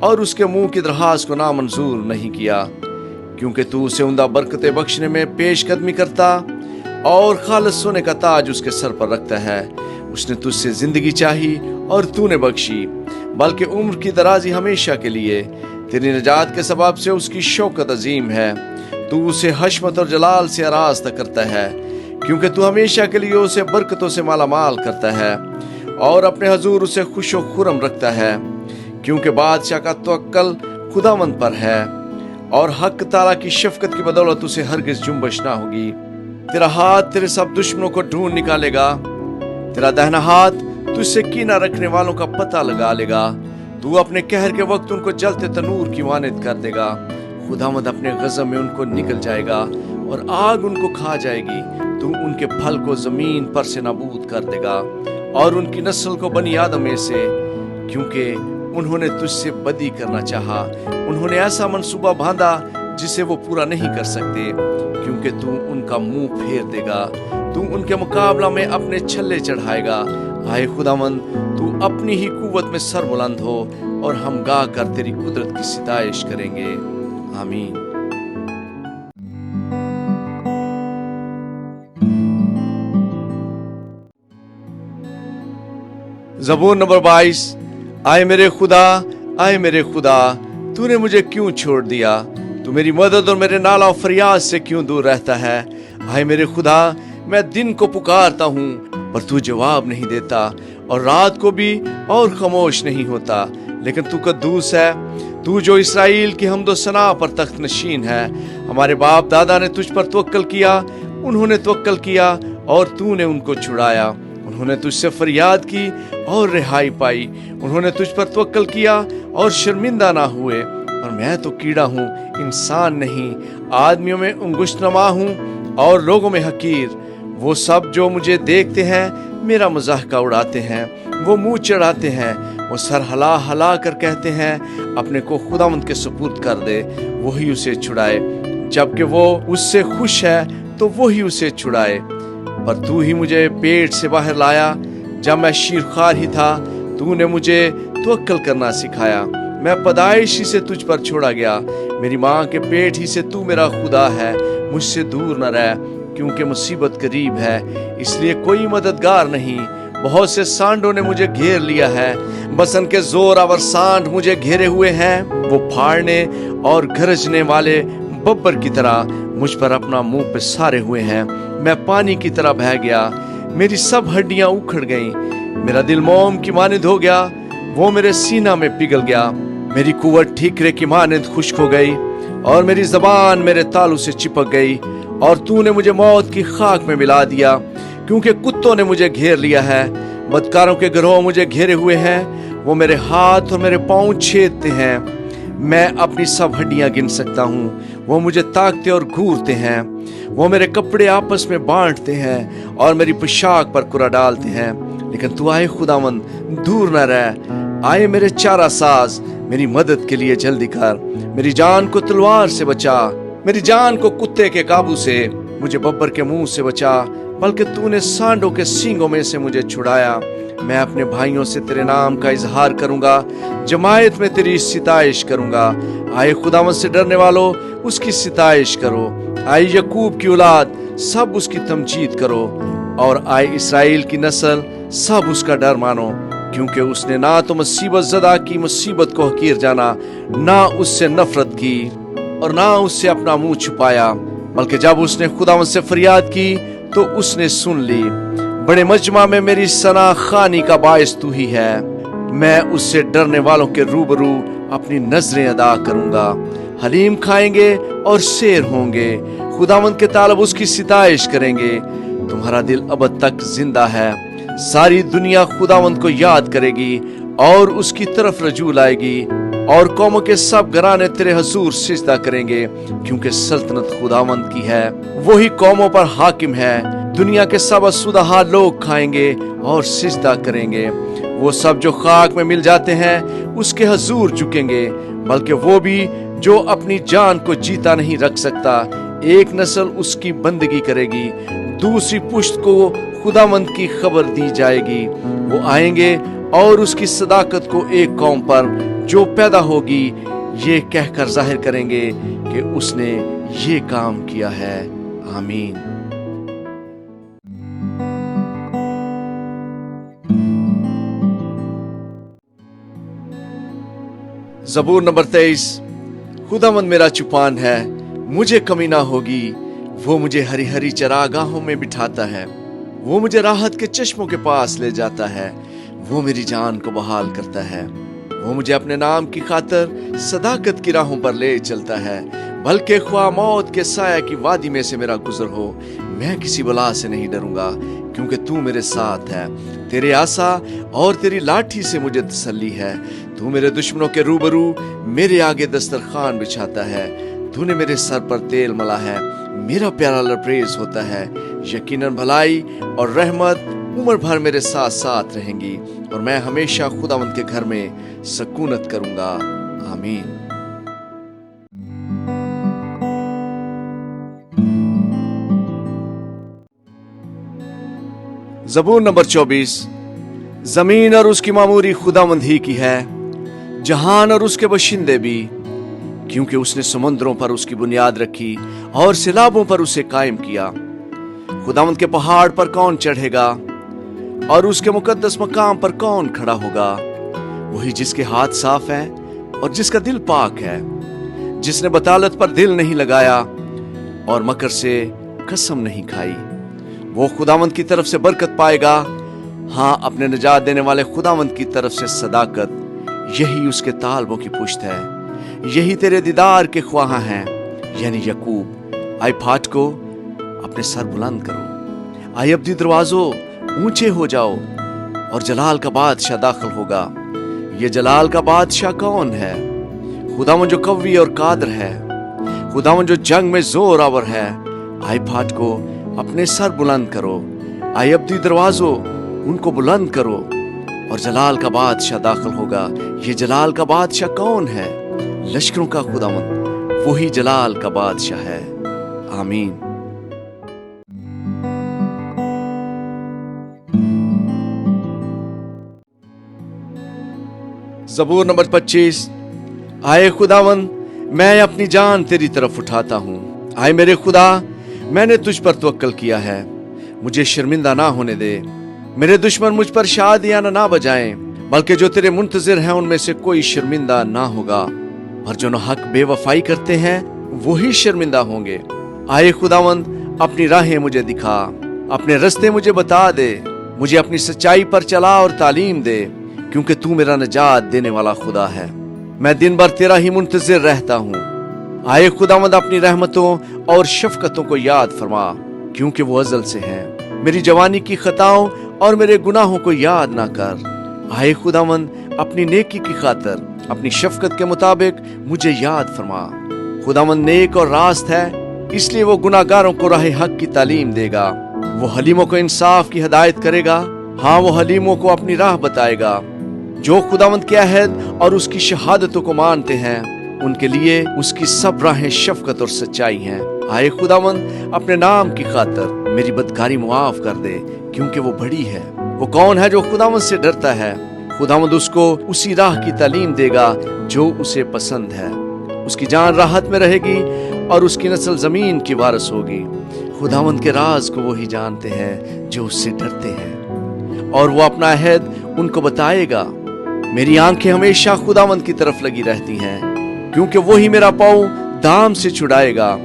और उसके मुंह की दरखास्त को नामंजूर नहीं किया, क्योंकि तू उसे उम्दा बरकतें बख्शने में पेश कदमी करता और खालिस सोने का ताज उसके सर पर रखता है। उसने तुझसे जिंदगी चाही और तूने बख्शी, बल्कि उम्र की दराजी हमेशा के लिए। तेरी नजात के सबब से उसकी शौकत अजीम है। तू उसे हशमत और जलाल से आरास्ता करता है, क्योंकि तू हमेशा के लिए उसे बरकतों से मालामाल करता है और अपने हजूर उसे खुशो खुरम रखता है। क्योंकि बादशाह का तवक्कल खुदावंद पर है और हक ताला की शफकत की बदौलत उसे हरगिज जुम्बश ना होगी। तेरा हाथ तेरे सब दुश्मनों को ढूंढ निकालेगा। तेरा दाहिना हाथ तुझसे कीना रखने वालों का पता लगा लेगा। तू अपने कहर के वक्त उनको जलते तनूर की मानद कर देगा। खुदावंद अपने गज़ब में उनको निकल जाएगा اور आग उनको खा जाएगी। तू उनके फल को जमीन पर से नाबूद कर देगा और उनकी नस्ल को बनी आदम में से, क्योंकि उन्होंने तुझसे बदी करना चाहा। उन्होंने ऐसा मंसूबा बांधा जिसे वो पूरा नहीं कर सकते, क्योंकि तू उनका मुंह फेर देगा। तू उनके मुकाबला में अपने छल्ले चढ़ाएगा। आए खुदावंद, तू अपनी ही कुव्वत में सर बुलंद हो और हम गा कर तेरी कुदरत की सिताइश करेंगे। आमीन। ज़बूर नंबर 22। आए मेरे खुदा, तूने मुझे क्यों छोड़ दिया? तू मेरी मदद और मेरे नाला और फरियाद से क्यों दूर रहता है? आए मेरे खुदा, मैं दिन को पुकारता हूँ पर तू जवाब नहीं देता, और रात को भी और खामोश नहीं होता। लेकिन तू कद्दूस है, तू जो इसराइल की हम्दो सना पर तख्त नशीन है। हमारे बाप दादा ने तुझ पर तवक्कल किया, उन्होंने तवक्कल किया और तूने उनको छुड़ाया। उन्होंने तुझसे फरियाद की और रिहाई पाई। उन्होंने तुझ पर तवक्कल किया और शर्मिंदा ना हुए। पर मैं तो कीड़ा हूँ, इंसान नहीं, आदमियों में अंगुशनमा हूँ और लोगों में हकीर। वो सब जो मुझे देखते हैं मेरा मजाक उड़ाते हैं, वो मुंह चढ़ाते हैं, वो सर हला हला कर कहते हैं, अपने को खुदावंद के सुपुर्द कर दे, वही उसे छुड़ाए। जबकि वो उससे खुश है तो वही उसे छुड़ाए। पर तू ही मुझे पेट से बाहर लाया, जब मैं शीरखार ही था तूने मुझे तवक्कल करना सिखाया। मैं पैदाइश ही से तुझ पर छोड़ा गया, मेरी माँ के पेट ही से तू मेरा खुदा है। मुझसे दूर न रह, क्योंकि मुसीबत करीब है, इसलिए कोई मददगार नहीं। बहुत से सांडों ने मुझे घेर लिया है, बसन के जोरावर सांड मुझे घेरे हुए हैं। वो फाड़ने और गरजने वाले बब्बर की तरह मुझ पर अपना मुंह पे सारे हुए हैं। मैं पानी की तरह बह गया, मेरी सब हड्डियां उखड़ गईं। मेरा दिल मोम की मानिंद हो गया, वो मेरे सीना में पिघल गया। मेरी कुव्वत ठीकरे की मानिंद खुश्क हो गई और मेरी जबान मेरे तालू से चिपक गई। और तूने मुझे मौत की खाक में मिला दिया, क्योंकि कुत्तों ने मुझे घेर लिया है। बदकारों के गिरोह मुझे घेरे हुए हैं, वो मेरे हाथ और मेरे पांव छेदते हैं। मैं अपनी सब हड्डियां गिन सकता हूँ, वो मुझे ताकते और घूरते हैं। वो मेरे कपड़े आपस में बांटते हैं और मेरी पोशाक पर कुरा डालते हैं। लेकिन तू आए खुदावंद, दूर न रह। आए मेरे चारा साज, मेरी मदद के लिए जल्दी कर। मेरी जान को तलवार से बचा, मेरी जान को कुत्ते के काबू से। मुझे बब्बर के मुंह से बचा, बल्कि तूने सांडों के सींगों में से मुझे छुड़ाया। मैं अपने भाइयों से तेरे नाम का इजहार करूंगा, जमायत में तेरी सिताइश करूंगा। आए खुदावंद से डरने वालों, उसकी सिताइश करो। आए यकूब की औलाद, सब उसकी तमजीद करो। और आए इसराइल की नस्ल, सब उसका डर मानो। क्योंकि उसने ना तो मुसीबत ज़दा की मुसीबत को हकीर जाना, ना उससे नफरत की और ना उससे अपना मुंह छुपाया। बल्कि जब उसने खुदावंद से फरियाद की तो उसने सुन ली। बड़े मजमा में मेरी सना खानी का बायस तू ही है। मैं उससे डरने वालों के रूबरू अपनी नजरें अदा करूंगा। हलीम खाएंगे और शेर होंगे, खुदावंद के तालब उसकी सिताइश करेंगे। तुम्हारा दिल अब तक जिंदा है, सारी दुनिया खुदावंद को याद करेगी और उसकी तरफ रजू लाएगी। और कौमों के सब घराने तेरे हजूर सिजदा करेंगे, क्योंकि सल्तनत खुदावंद की है, वही कौमों पर हाकिम है। दुनिया के सब असुदहा लोग खाएंगे और सिजदा करेंगे। वो सब जो खाक में मिल जाते हैं उसके हजूर झुकेंगे, बल्कि वो भी जो अपनी जान को जीता नहीं रख सकता। एक नस्ल उसकी बंदगी करेगी, दूसरी पुश्त को खुदावंद की खबर दी जाएगी। वो आएंगे और उसकी सदाकत को एक कौम पर जो पैदा होगी ये कहकर जाहिर करेंगे कि उसने ये काम किया है। आमीन। ज़बूर नंबर 23। खुदावंद मेरा चुपान है, मुझे कमी ना होगी। वो मुझे हरी हरी चरागाहों में बिठाता है, वो मुझे राहत के चश्मों के पास ले जाता है। वो मेरी जान को बहाल करता है, वो मुझे अपने नाम की खातिर सदाकत की राहों पर ले चलता है। बल्कि ख्वाह मौत के साया की वादी में से मेरा गुजर हो, मैं किसी बला से नहीं डरूंगा, क्योंकि तू मेरे साथ है। तेरे आसा और तेरी लाठी से मुझे तसल्ली है। तू मेरे दुश्मनों के रूबरू मेरे आगे दस्तरखान बिछाता है। तूने मेरे सर पर तेल मला है, میرا پیارا لبریز ہوتا ہے۔ یقیناً بھلائی اور رحمت عمر بھر میرے ساتھ ساتھ رہیں گی اور میں ہمیشہ خداوند کے گھر میں سکونت کروں گا۔ آمین۔ زبور نمبر 24۔ زمین اور اس کی معموری خداوند ہی کی ہے، جہان اور اس کے باشندے بھی، کیونکہ اس نے سمندروں پر اس کی بنیاد رکھی اور سیلابوں پر اسے قائم کیا۔ خداوند کے پہاڑ پر کون چڑھے گا اور اس کے مقدس مقام پر کون کھڑا ہوگا؟ وہی جس کے ہاتھ صاف ہیں اور جس کا دل پاک ہے، جس نے بطالت پر دل نہیں لگایا اور مکر سے قسم نہیں کھائی۔ وہ خداوند کی طرف سے برکت پائے گا، ہاں اپنے نجات دینے والے خداوند کی طرف سے صداقت، یہی اس کے طالبوں کی پشت ہے۔ یہی تیرے دیدار کے خواہاں ہیں، یعنی یعقوب۔ آئے پھاٹکو اپنے سر بلند کرو، آئے ابدی دروازوں اونچے ہو جاؤ، اور جلال کا بادشاہ داخل ہوگا۔ یہ جلال کا بادشاہ کون ہے؟ خداوند جو قوی اور قادر ہے، خداوند جو جنگ میں زور آور ہے۔ آئے پھاٹکو اپنے سر بلند کرو، آئے ابدی دروازوں ان کو بلند کرو، اور جلال کا بادشاہ داخل ہوگا۔ یہ جلال کا بادشاہ کون ہے؟ لشکروں کا خداوند، وہی جلال کا بادشاہ ہے۔ آمین۔ زبور نمبر 25۔ آئے خداوند، میں اپنی جان تیری طرف اٹھاتا ہوں۔ آئے میرے خدا، میں نے تجھ پر توکل کیا ہے، مجھے شرمندہ نہ ہونے دے۔ میرے دشمن مجھ پر شادیاں نہ بجائیں، بلکہ جو تیرے منتظر ہیں ان میں سے کوئی شرمندہ نہ ہوگا۔ اور جو حق بے وفائی کرتے ہیں وہی شرمندہ ہوں گے۔ آئے خداوند، اپنی راہیں مجھے دکھا، اپنے رستے مجھے بتا دے، مجھے اپنی سچائی پر چلا اور تعلیم دے، کیونکہ تو میرا نجات دینے والا خدا ہے۔ میں دن بھر تیرا ہی منتظر رہتا ہوں۔ آئے خداوند، اپنی رحمتوں اور شفقتوں کو یاد فرما، کیونکہ وہ ازل سے ہیں۔ میری جوانی کی خطاؤں اور میرے گناہوں کو یاد نہ کر۔ آئے خداوند، اپنی نیکی کی خاطر اپنی شفقت کے مطابق مجھے یاد فرما۔ خداوند نیک اور راست ہے، اس لیے وہ گناہگاروں کو راہ حق کی تعلیم دے گا۔ وہ حلیموں کو انصاف کی ہدایت کرے گا، ہاں وہ حلیموں کو اپنی راہ بتائے گا۔ جو خداوند کے عہد اور اس کی شہادتوں کو مانتے ہیں، ان کے لیے اس کی سب راہیں شفقت اور سچائی ہیں۔ آئے خداوند، اپنے نام کی خاطر میری بدکاری معاف کر دے، کیونکہ وہ بڑی ہے۔ وہ کون ہے جو خداوند سے ڈرتا ہے؟ خداوند اس کو اسی راہ کی تعلیم دے گا جو اسے پسند ہے۔ اس کی جان راحت میں رہے گی اور اس کی نسل زمین کی وارث ہوگی۔ خداوند کے راز کو وہی جانتے ہیں جو اس سے ڈرتے ہیں، اور وہ اپنا عہد ان کو بتائے گا۔ میری آنکھیں ہمیشہ خداوند کی طرف لگی رہتی ہیں، کیونکہ وہی میرا پاؤں دام سے چھڑائے گا۔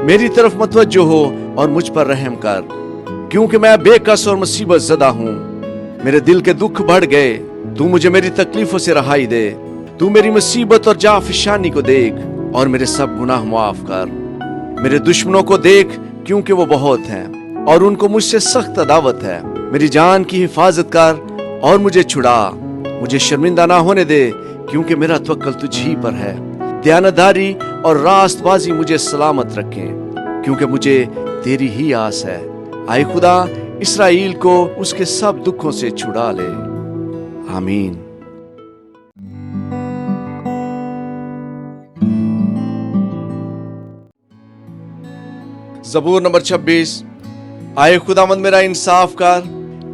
میری طرف متوجہ ہو اور مجھ پر رحم کر، کیونکہ میں بے کس اور مصیبت زدہ ہوں۔ میرے دل کے دکھ بڑھ گئے، تو مجھے میری تکلیفوں سے رہائی دے۔ تو میری مصیبت اور جافشانی کو دیکھ اور میرے سب گناہ معاف کر۔ میرے دشمنوں کو دیکھ، کیونکہ وہ بہت ہیں اور ان کو مجھ سے سخت عداوت ہے۔ میری جان کی حفاظت کر اور مجھے چھڑا، مجھے شرمندہ نہ ہونے دے، کیونکہ میرا توکل تجھ ہی پر ہے۔ دیانتداری اور راست بازی مجھے سلامت رکھیں، کیونکہ مجھے تیری ہی آس ہے۔ آئے خدا، اسرائیل کو اس کے سب دکھوں سے چھڑا لے۔ آمین۔ زبور نمبر 26۔ آئے خداوند، میرا انصاف کر،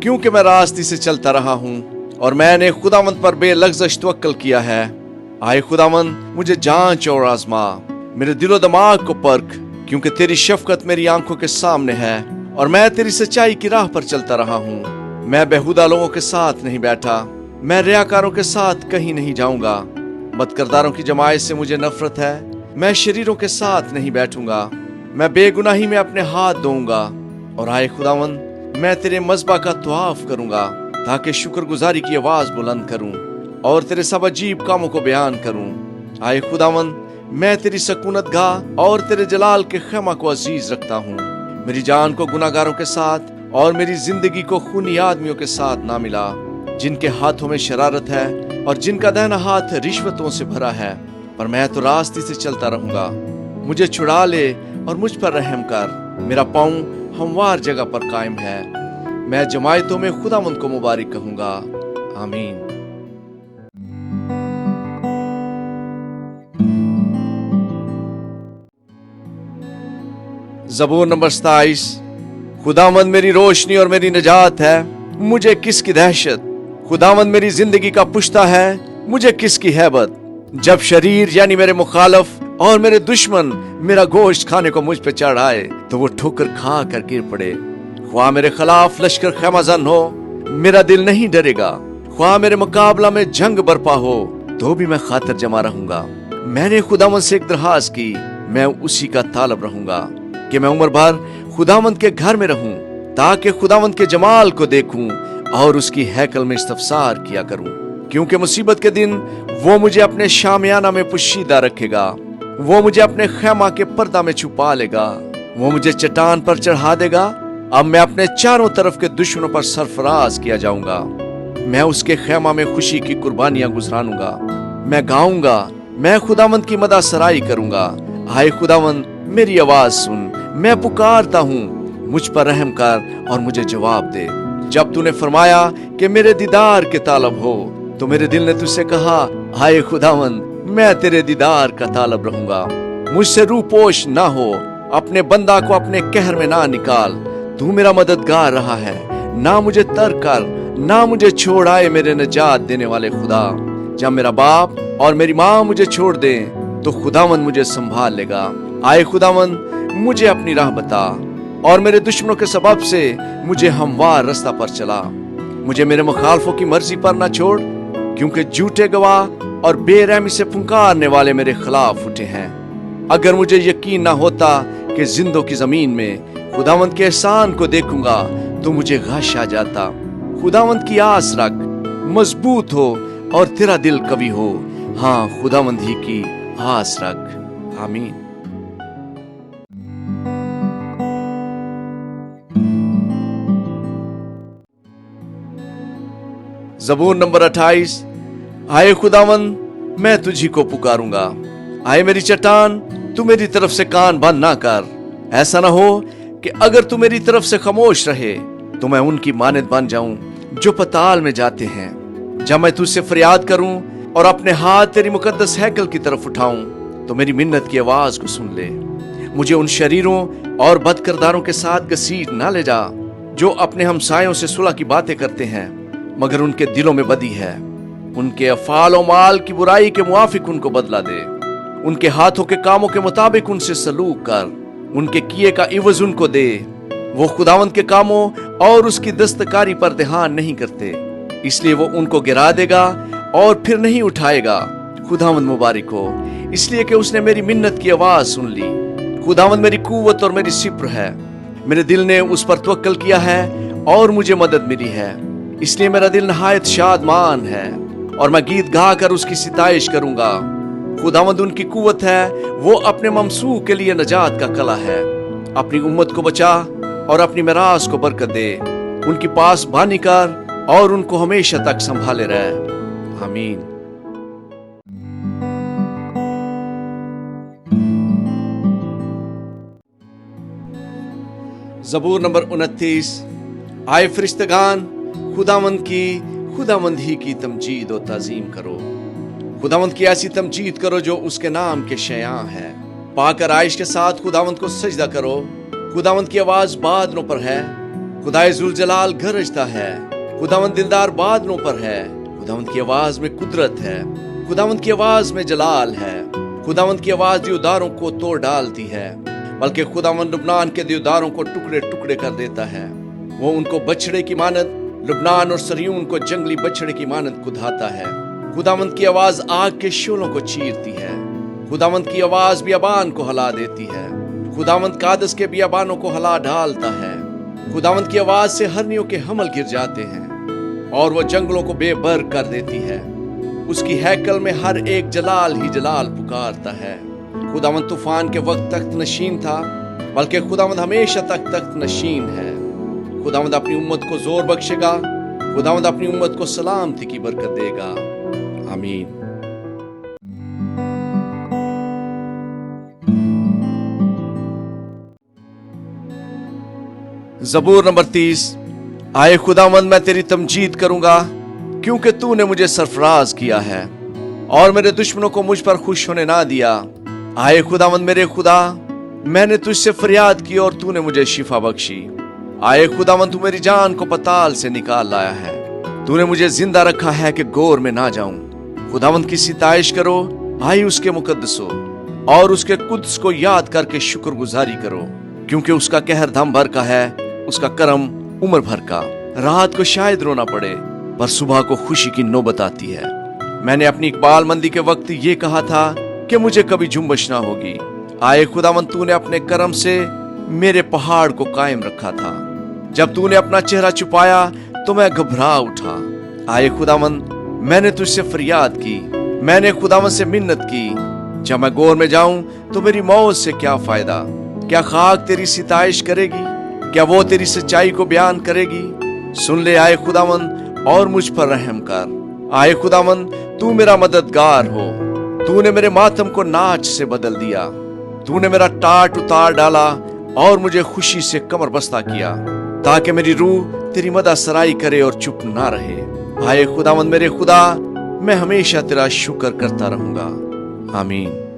کیونکہ میں راستی سے چلتا رہا ہوں اور میں نے خداوند پر بے لغزش توکل کیا ہے۔ آئے خداوند، مجھے جانچ اور آزما، میرے دل و دماغ کو پرکھ، کیونکہ تیری شفقت میری آنکھوں کے سامنے ہے اور میں تیری سچائی کی راہ پر چلتا رہا ہوں۔ میں بیہودہ لوگوں کے ساتھ نہیں بیٹھا، میں ریاکاروں کے ساتھ کہیں نہیں جاؤں گا۔ بد کرداروں کی جماعت سے مجھے نفرت ہے، میں شریروں کے ساتھ نہیں بیٹھوں گا۔ میں بے گناہی میں اپنے ہاتھ دھوؤں گا، اور آئے خداوند، میں تیرے مذبح کا طواف کروں گا، تاکہ شکر گزاری کی آواز بلند کروں اور تیرے سب عجیب کاموں کو بیان کروں۔ آئے خداوند، میں تیری سکونت گاہ اور تیرے جلال کے خیمہ کو عزیز رکھتا ہوں۔ میری جان کو گناہ گاروں کے ساتھ اور میری زندگی کو خونی آدمیوں کے ساتھ نہ ملا، جن کے ہاتھوں میں شرارت ہے اور جن کا دہنا ہاتھ رشوتوں سے بھرا ہے۔ پر میں تو راستے سے چلتا رہوں گا۔ مجھے چھڑا لے اور مجھ پر رحم کر. میرا پاؤں ہموار جگہ پر قائم ہے. میں جماعتوں میں خداوند کو مبارک کہوں گا. آمین. زبور نمبر 27. خداوند میری روشنی اور میری نجات ہے، مجھے کس کی دہشت؟ خداوند میری زندگی کا پشتا ہے، مجھے کس کی ہیبت؟ جب شریر یعنی میرے مخالف اور میرے دشمن میرا گوشت کھانے کو مجھ پہ چڑھ آئے تو وہ ٹھوکر کھا کر گر پڑے. خواہ میرے خلاف لشکر خیمہ زن ہو، میرا دل نہیں ڈرے گا. خواہ میرے مقابلہ میں جنگ برپا ہو تو بھی میں خاطر جمع رہوں گا. میں نے خداوند سے ایک درخواست کی، میں اسی کا طالب رہوں گا کہ میں عمر بھر خداوند کے گھر میں رہوں، تاکہ خداوند کے جمال کو دیکھوں اور اس کی ہیکل میں استفسار کیا کروں. کیونکہ مصیبت کے دن وہ مجھے اپنے شامیانہ میں پوشیدہ رکھے گا، وہ مجھے اپنے خیمہ کے پردہ میں چھپا لے گا، وہ مجھے چٹان پر چڑھا دے گا. اب میں اپنے چاروں طرف کے دشمنوں پر سرفراز کیا جاؤں گا. میں اس کے خیمہ میں خوشی کی قربانیاں گزرانوں گا. میں گاؤں گا، میں خداوند کی مدح سرائی کروں گا. ہائے خداوند میری آواز سن، میں پکارتا ہوں، مجھ پر رحم کر اور مجھے جواب دے. جب تو نے فرمایا کہ میرے دیدار کے طالب ہو تو میرے دل نے تجھ سے کہا، ہائے خداوند میں تیرے دیدار کا طالب رہوں گا. مجھ سے روح پوش نہ ہو، اپنے بندہ کو اپنے قہر میں نہ نکال. تو میرا مددگار رہا ہے، نہ مجھے ترک کر، نہ مجھے چھوڑ آئے میرے نجات دینے والے خدا. جب میرا باپ اور میری ماں مجھے چھوڑ دیں تو خداوند مجھے سنبھال لے گا. آئے خداوند مجھے اپنی راہ بتا اور میرے دشمنوں کے سبب سے مجھے ہموار رستہ پر چلا. مجھے میرے مخالفوں کی مرضی پر نہ چھوڑ، کیونکہ جھوٹے گواہ اور بے رحمی سے پھنکارنے والے میرے خلاف اٹھے ہیں. اگر مجھے یقین نہ ہوتا کہ زندوں کی زمین میں خداوند کے احسان کو دیکھوں گا تو مجھے غش آ جاتا. خداوند کی آس رکھ، مضبوط ہو اور تیرا دل قوی ہو. ہاں خداوند ہی کی آس رکھ. آمین. زبور نمبر 28. آئے خداوند میں تجھی کو پکاروں گا. آئے میری چٹان تو میری طرف سے کان بند نہ کر. ایسا نہ ہو کہ اگر تو میری طرف سے خاموش رہے تو میں ان کی مانند بن جاؤں جو پتال میں جاتے ہیں. جب میں تجھ سے فریاد کروں اور اپنے ہاتھ تیری مقدس ہیکل کی طرف اٹھاؤں تو میری منت کی آواز کو سن لے. مجھے ان شریروں اور بد کرداروں کے ساتھ گھسیٹ نہ لے جا جو اپنے ہمسایوں سے صلح کی باتیں کرتے ہیں مگر ان کے دلوں میں بدی ہے. ان کے افعال و مال کی برائی کے موافق ان کو بدلہ دے. ان کے ہاتھوں کے کاموں کے مطابق ان سے سلوک کر. ان کے کیے کا عوض ان کو دے. وہ خداوند کے کاموں اور اس کی دستکاری پر دھیان نہیں کرتے، اس لیے وہ ان کو گرا دے گا اور پھر نہیں اٹھائے گا. خداوند مبارک ہو، اس لیے کہ اس نے میری منت کی آواز سن لی. خداوند میری قوت اور میری سپر ہے، میرے دل نے اس پر توکل کیا ہے اور مجھے مدد ملی ہے. اس لیے میرا دل نہایت شادمان ہے اور میں گیت گا کر اس کی ستائش کروں گا. خداوند ان کی قوت ہے، وہ اپنے ممسوح کے لیے نجات کا قلعہ ہے. اپنی امت کو بچا اور اپنی میراث کو برکت دے. ان کی پاس بانی کر اور ان کو ہمیشہ تک سنبھالے رہے. آمین. زبور نمبر 29. آئے فرشتگان خداوند ہی کی تمجید و تعظیم کرو. خداوند کی ایسی تمجید کرو جو اس کے نام کے شیاں ہے. پاک آرائش کے ساتھ خداوند کو سجدہ کرو. خداوند کی آواز بادلوں پر ہے، خدائے ذوالجلال گرجتا ہے. خداوند دلدار بادلوں پر ہے. خداوند کی آواز میں قدرت ہے، خداوند کی آواز میں جلال ہے. خداوند کی آواز دیوداروں کو توڑ ڈالتی ہے، بلکہ خداوند لبنان کے دیوداروں کو ٹکڑے ٹکڑے کر دیتا ہے. وہ ان کو بچڑے کی مانند، لبنان اور سریون کو جنگلی بچڑے کی مانند کھداتا ہے. خداوند کی آواز آگ کے شعلوں کو چیرتی ہے. خداوند کی آواز بیابان کو ہلا دیتی ہے. خداوند قادس کے بیابانوں کو ہلا ڈالتا ہے. خداوند کی آواز سے ہرنیوں کے حمل گر جاتے ہیں اور وہ جنگلوں کو بے بر کر دیتی ہے. اس کی ہیکل میں ہر ایک جلال ہی جلال پکارتا ہے. خداوند طوفان کے وقت تخت نشین تھا، بلکہ خداوند ہمیشہ تک تخت نشین ہے. خداوند اپنی امت کو زور بخشے گا. خداوند اپنی امت کو سلامتی کی برکت دے گا. آمین. ज़बूर नंबर 30। आए खुदावंद मैं तेरी तमजीद करूंगा क्योंकि तूने मुझे सरफराज किया है और मेरे दुश्मनों को मुझ पर खुश होने ना दिया। आए खुदावंद मेरे खुदा, मैंने तुझसे फरियाद की और तूने मुझे शिफा बख्शी। आए खुदावंद तू मेरी जान को पताल से निकाल लाया है। तूने मुझे जिंदा रखा है कि गोर में ना जाऊं। खुदावंद की सिताइश करो, भाई उसके मुकद्दसो, और उसके कुद्स को याद करके शुक्रगुजारी करो, क्योंकि उसका कहर दम भर का है, उसका करम उम्र भर का। रात को शायद रोना पड़े पर सुबह को खुशी की नौबत आती है। मैंने अपनी इकबाल मंदी के वक्त ये कहा था कि मुझे कभी जुम्बश ना होगी। आए खुदावंद तूने अपने करम से मेरे पहाड़ को कायम रखा था। जब तूने अपना चेहरा छुपाया तो मैं घबरा उठा। आए खुदावंद मैंने तुझसे फरियाद की, मैंने खुदावंद से मिन्नत की। जब मैं गोर में जाऊं तो मेरी मौत से क्या फायदा? क्या खाक तेरी सिताइश करेगी? क्या वो तेरी सच्चाई को बयान करेगी? सुन ले आए खुदावंद और मुझ पर रहम कर। आए खुदावंद तू मेरा मददगार हो। तूने मेरे मातम को नाच से बदल दिया। तूने मेरा टाट उतार डाला और मुझे खुशी से कमर बस्ता किया, ताकि मेरी रूह तेरी मदा सराई करे और चुप ना रहे। आए खुदावंद मेरे खुदा, मैं हमेशा तेरा शुक्र करता रहूंगा। आमीन।